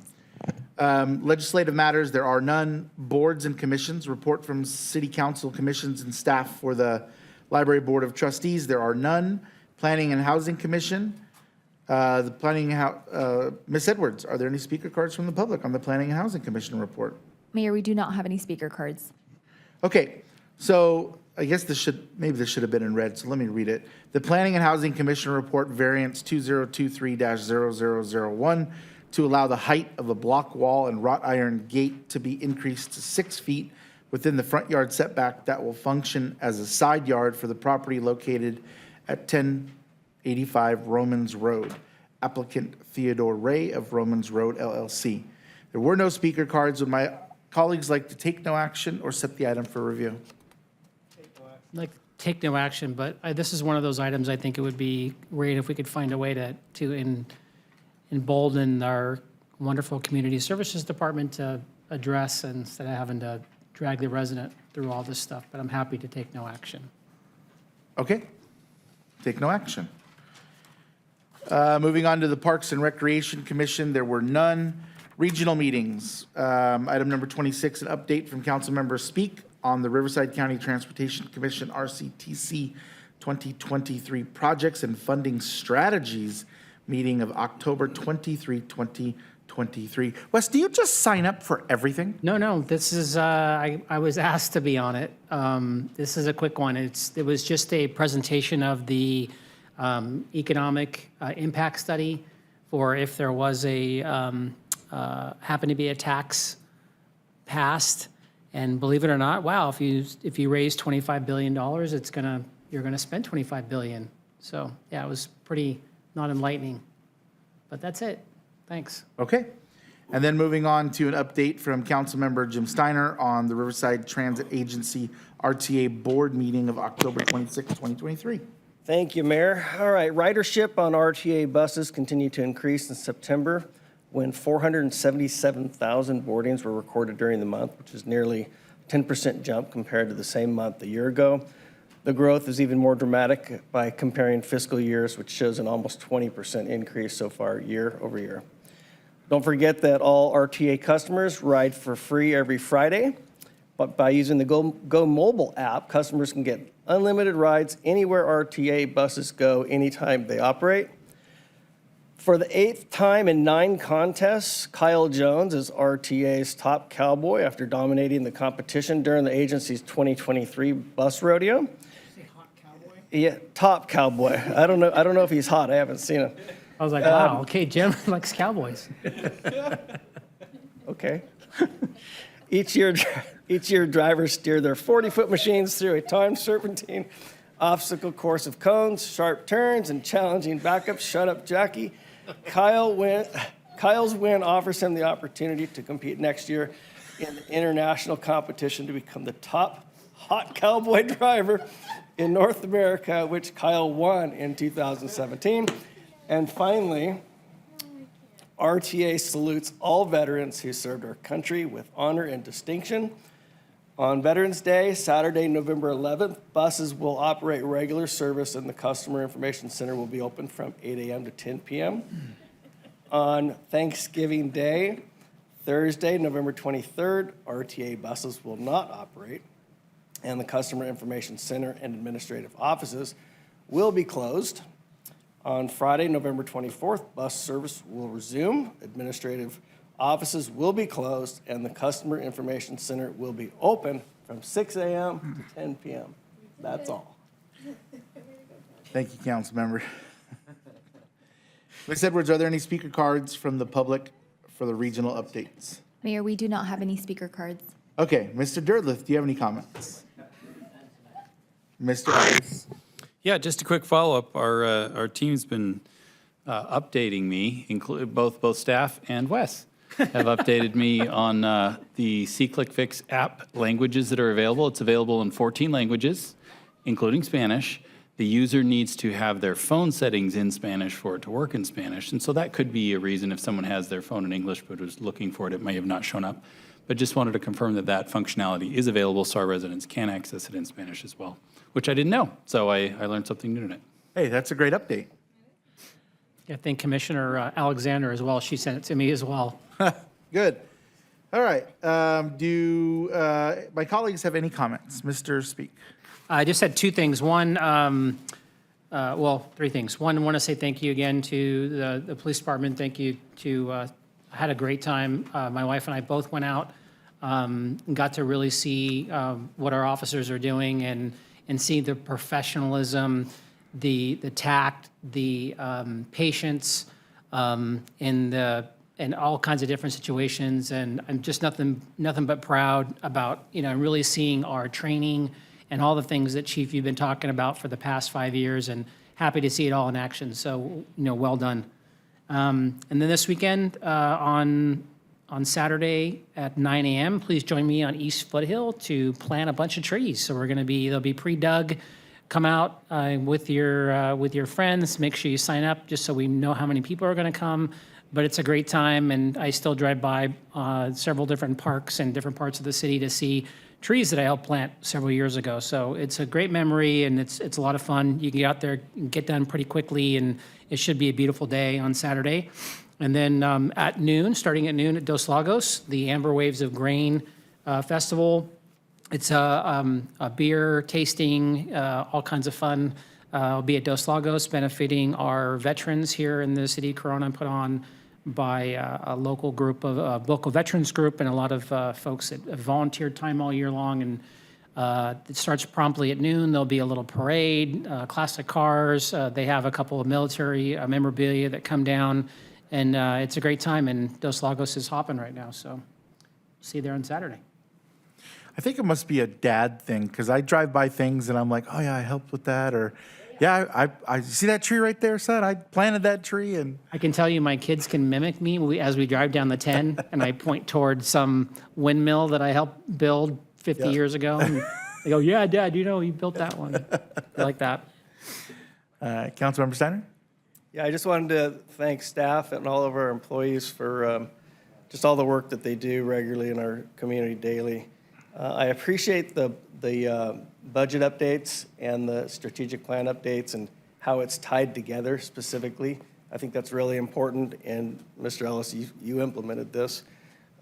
cards. Legislative matters, there are none. Boards and commissions, report from city council commissions and staff for the Library Board of Trustees, there are none. Planning and Housing Commission, Ms. Edwards, are there any speaker cards from the public on the Planning and Housing Commission report? Mayor, we do not have any speaker cards. Okay, so I guess maybe this should have been in red, so let me read it. The Planning and Housing Commission report variance 2023-0001 to allow the height of a block wall and wrought iron gate to be increased to 6 feet within the front yard setback that will function as a side yard for the property located at 1085 Romans Road. Applicant Theodore Ray of Romans Road LLC. There were no speaker cards. Would my colleagues like to take no action or set the item for review? Like, take no action, but this is one of those items I think it would be great if we could find a way to embolden our wonderful community services department to address instead of having to drag the resident through all this stuff. But I'm happy to take no action. Okay. Take no action. Moving on to the Parks and Recreation Commission, there were none. Regional meetings. Item number 26, an update from Councilmember Speak on the Riverside County Transportation Commission RCTC 2023 projects and funding strategies meeting of October 23, 2023. Wes, do you just sign up for everything? No, this is, I was asked to be on it. This is a quick one. It was just a presentation of the economic impact study for if there was happened to be a tax passed. And believe it or not, wow, if you raise $25 billion, you're gonna spend $25 billion. So yeah, it was pretty not enlightening, but that's it. Thanks. Okay. And then moving on to an update from Councilmember Jim Steiner on the Riverside Transit Agency RTA Board meeting of October 26, 2023. Thank you, Mayor. All right, ridership on RTA buses continued to increase in September when 477,000 boardings were recorded during the month, which is nearly a 10% jump compared to the same month a year ago. The growth is even more dramatic by comparing fiscal years, which shows an almost 20% increase so far year over year. Don't forget that all RTA customers ride for free every Friday, but by using the Go Mobile app, customers can get unlimited rides anywhere RTA buses go anytime they operate. For the 8th time in 9 contests, Kyle Jones is RTA's top cowboy after dominating the competition during the agency's 2023 bus rodeo. Yeah, top cowboy. I don't know if he's hot. I haven't seen him. I was like, wow, okay, Jim likes Cowboys. Okay. Each year, drivers steer their 40-foot machines through a timed serpentine obstacle course of cones, sharp turns, and challenging backups. Shut up, Jackie. Kyle's win offers him the opportunity to compete next year in the international competition to become the top hot cowboy driver in North America, which Kyle won in 2017. And finally, RTA salutes all veterans who served our country with honor and distinction. On Veterans Day, Saturday, November 11th, buses will operate regular service and the Customer Information Center will be open from 8 a.m. to 10 p.m. On Thanksgiving Day, Thursday, November 23rd, RTA buses will not operate and the Customer Information Center and administrative offices will be closed. On Friday, November 24th, bus service will resume. Administrative offices will be closed, and the Customer Information Center will be open from 6 a.m. to 10 p.m. That's all. Thank you, Councilmember. Ms. Edwards, are there any speaker cards from the public for the regional updates? Mayor, we do not have any speaker cards. Okay, Mr. Dirtliff, do you have any comments? Mr. Ellis? Yeah, just a quick follow-up. Our team's been updating me, both staff and Wes have updated me on the SeeClickFix app languages that are available. It's available in 14 languages, including Spanish. The user needs to have their phone settings in Spanish for it to work in Spanish. And so that could be a reason if someone has their phone in English but was looking for it, it may have not shown up. But just wanted to confirm that that functionality is available so our residents can access it in Spanish as well, which I didn't know. So I learned something new tonight. Hey, that's a great update. I think Commissioner Alexander as well, she sent it to me as well. Good. All right. Do my colleagues have any comments? Mr. Speak. I just had 2 things. One, well, 3 things. One, I want to say thank you again to the police department. Thank you to, I had a great time. My wife and I both went out and got to really see what our officers are doing and see the professionalism, the tact, the patience, and all kinds of different situations. And I'm just nothing but proud about, really seeing our training and all the things that, Chief, you've been talking about for the past 5 years, and happy to see it all in action. So, well done. And then this weekend, on Saturday at 9 a.m., please join me on East Foothill to plant a bunch of trees. So they'll be pre-dug. Come out with your friends. Make sure you sign up just so we know how many people are going to come. But it's a great time, and I still drive by several different parks and different parts of the city to see trees that I helped plant several years ago. So it's a great memory, and it's a lot of fun. You can get out there and get done pretty quickly, and it should be a beautiful day on Saturday. And then at noon, starting at noon at Dos Lagos, the Amber Waves of Grain Festival. It's a beer tasting, all kinds of fun. I'll be at Dos Lagos benefiting our veterans here in the city of Corona, put on by a local group of local veterans group and a lot of folks that have volunteered time all year long. And it starts promptly at noon. There'll be a little parade, classic cars. They have a couple of military memorabilia that come down, and it's a great time. And Dos Lagos is hopping right now, so see you there on Saturday. I think it must be a dad thing, because I drive by things and I'm like, oh yeah, I helped with that, or yeah, I see that tree right there, son. I planted that tree. And I can tell you my kids can mimic me as we drive down the 10 and I point toward some windmill that I helped build 50 years ago. And they go, yeah, Dad, you know, you built that one. They like that. Councilmember Steiner? Yeah, I just wanted to thank staff and all of our employees for just all the work that they do regularly in our community daily. I appreciate the budget updates and the strategic plan updates and how it's tied together specifically. I think that's really important, and Mr. Ellis, you implemented this.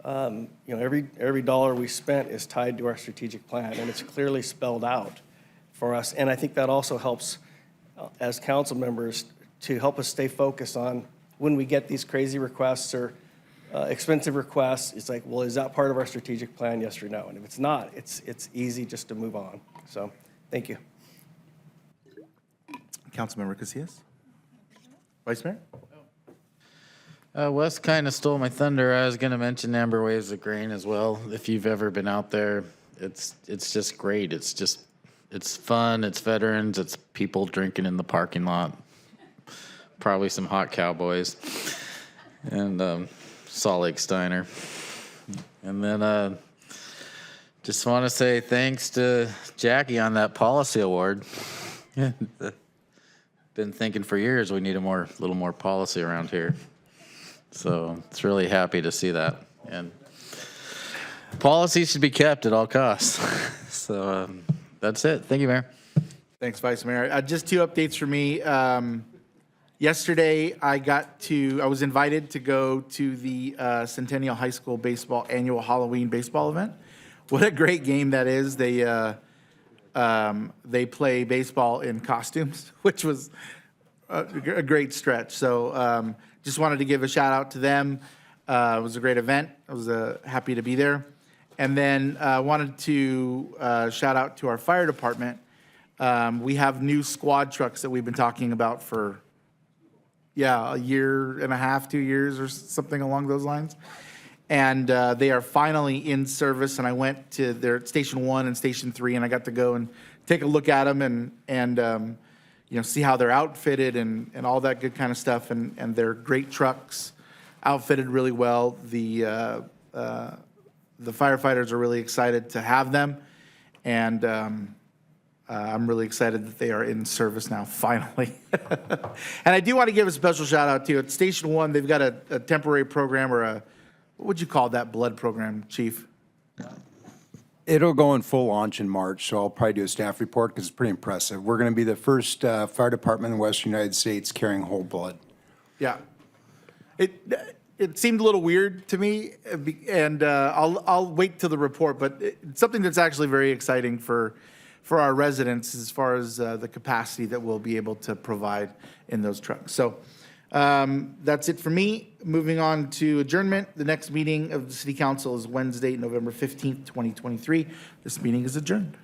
You know, every dollar we spent is tied to our strategic plan, and it's clearly spelled out for us. And I think that also helps as council members to help us stay focused on when we get these crazy requests or expensive requests. It's like, well, is that part of our strategic plan? Yes or no? And if it's not, it's easy just to move on. So, thank you. Councilmember Casillas? Vice Mayor? Wes kind of stole my thunder. I was going to mention Amber Waves of Grain as well. If you've ever been out there, it's just great. It's fun. It's veterans. It's people drinking in the parking lot. Probably some hot cowboys. And Salt Lake Steiner. And then just want to say thanks to Jackie on that policy award. Been thinking for years we need a little more policy around here. So it's really happy to see that. And policy should be kept at all costs. So that's it. Thank you, Mayor. Thanks, Vice Mayor. Just two updates for me. Yesterday, I was invited to go to the Centennial High School baseball annual Halloween baseball event. What a great game that is. They play baseball in costumes, which was a great stretch. So just wanted to give a shout out to them. It was a great event. I was happy to be there. And then wanted to shout out to our fire department. We have new squad trucks that we've been talking about for a year and a half, 2 years or something along those lines. And they are finally in service. And I went to their Station 1 and Station 3, and I got to go and take a look at them and see how they're outfitted and all that good kind of stuff. And they're great trucks, outfitted really well. The firefighters are really excited to have them. And I'm really excited that they are in service now, finally. And I do want to give a special shout out to at Station 1. They've got a temporary program, or what would you call that blood program, Chief? It'll go in full launch in March, so I'll probably do a staff report because it's pretty impressive. We're going to be the first fire department in the Western United States carrying whole blood. Yeah. It seemed a little weird to me, and I'll wait till the report, but it's something that's actually very exciting for our residents as far as the capacity that we'll be able to provide in those trucks. So that's it for me. Moving on to adjournment. The next meeting of the City Council is Wednesday, November 15th, 2023. This meeting is adjourned.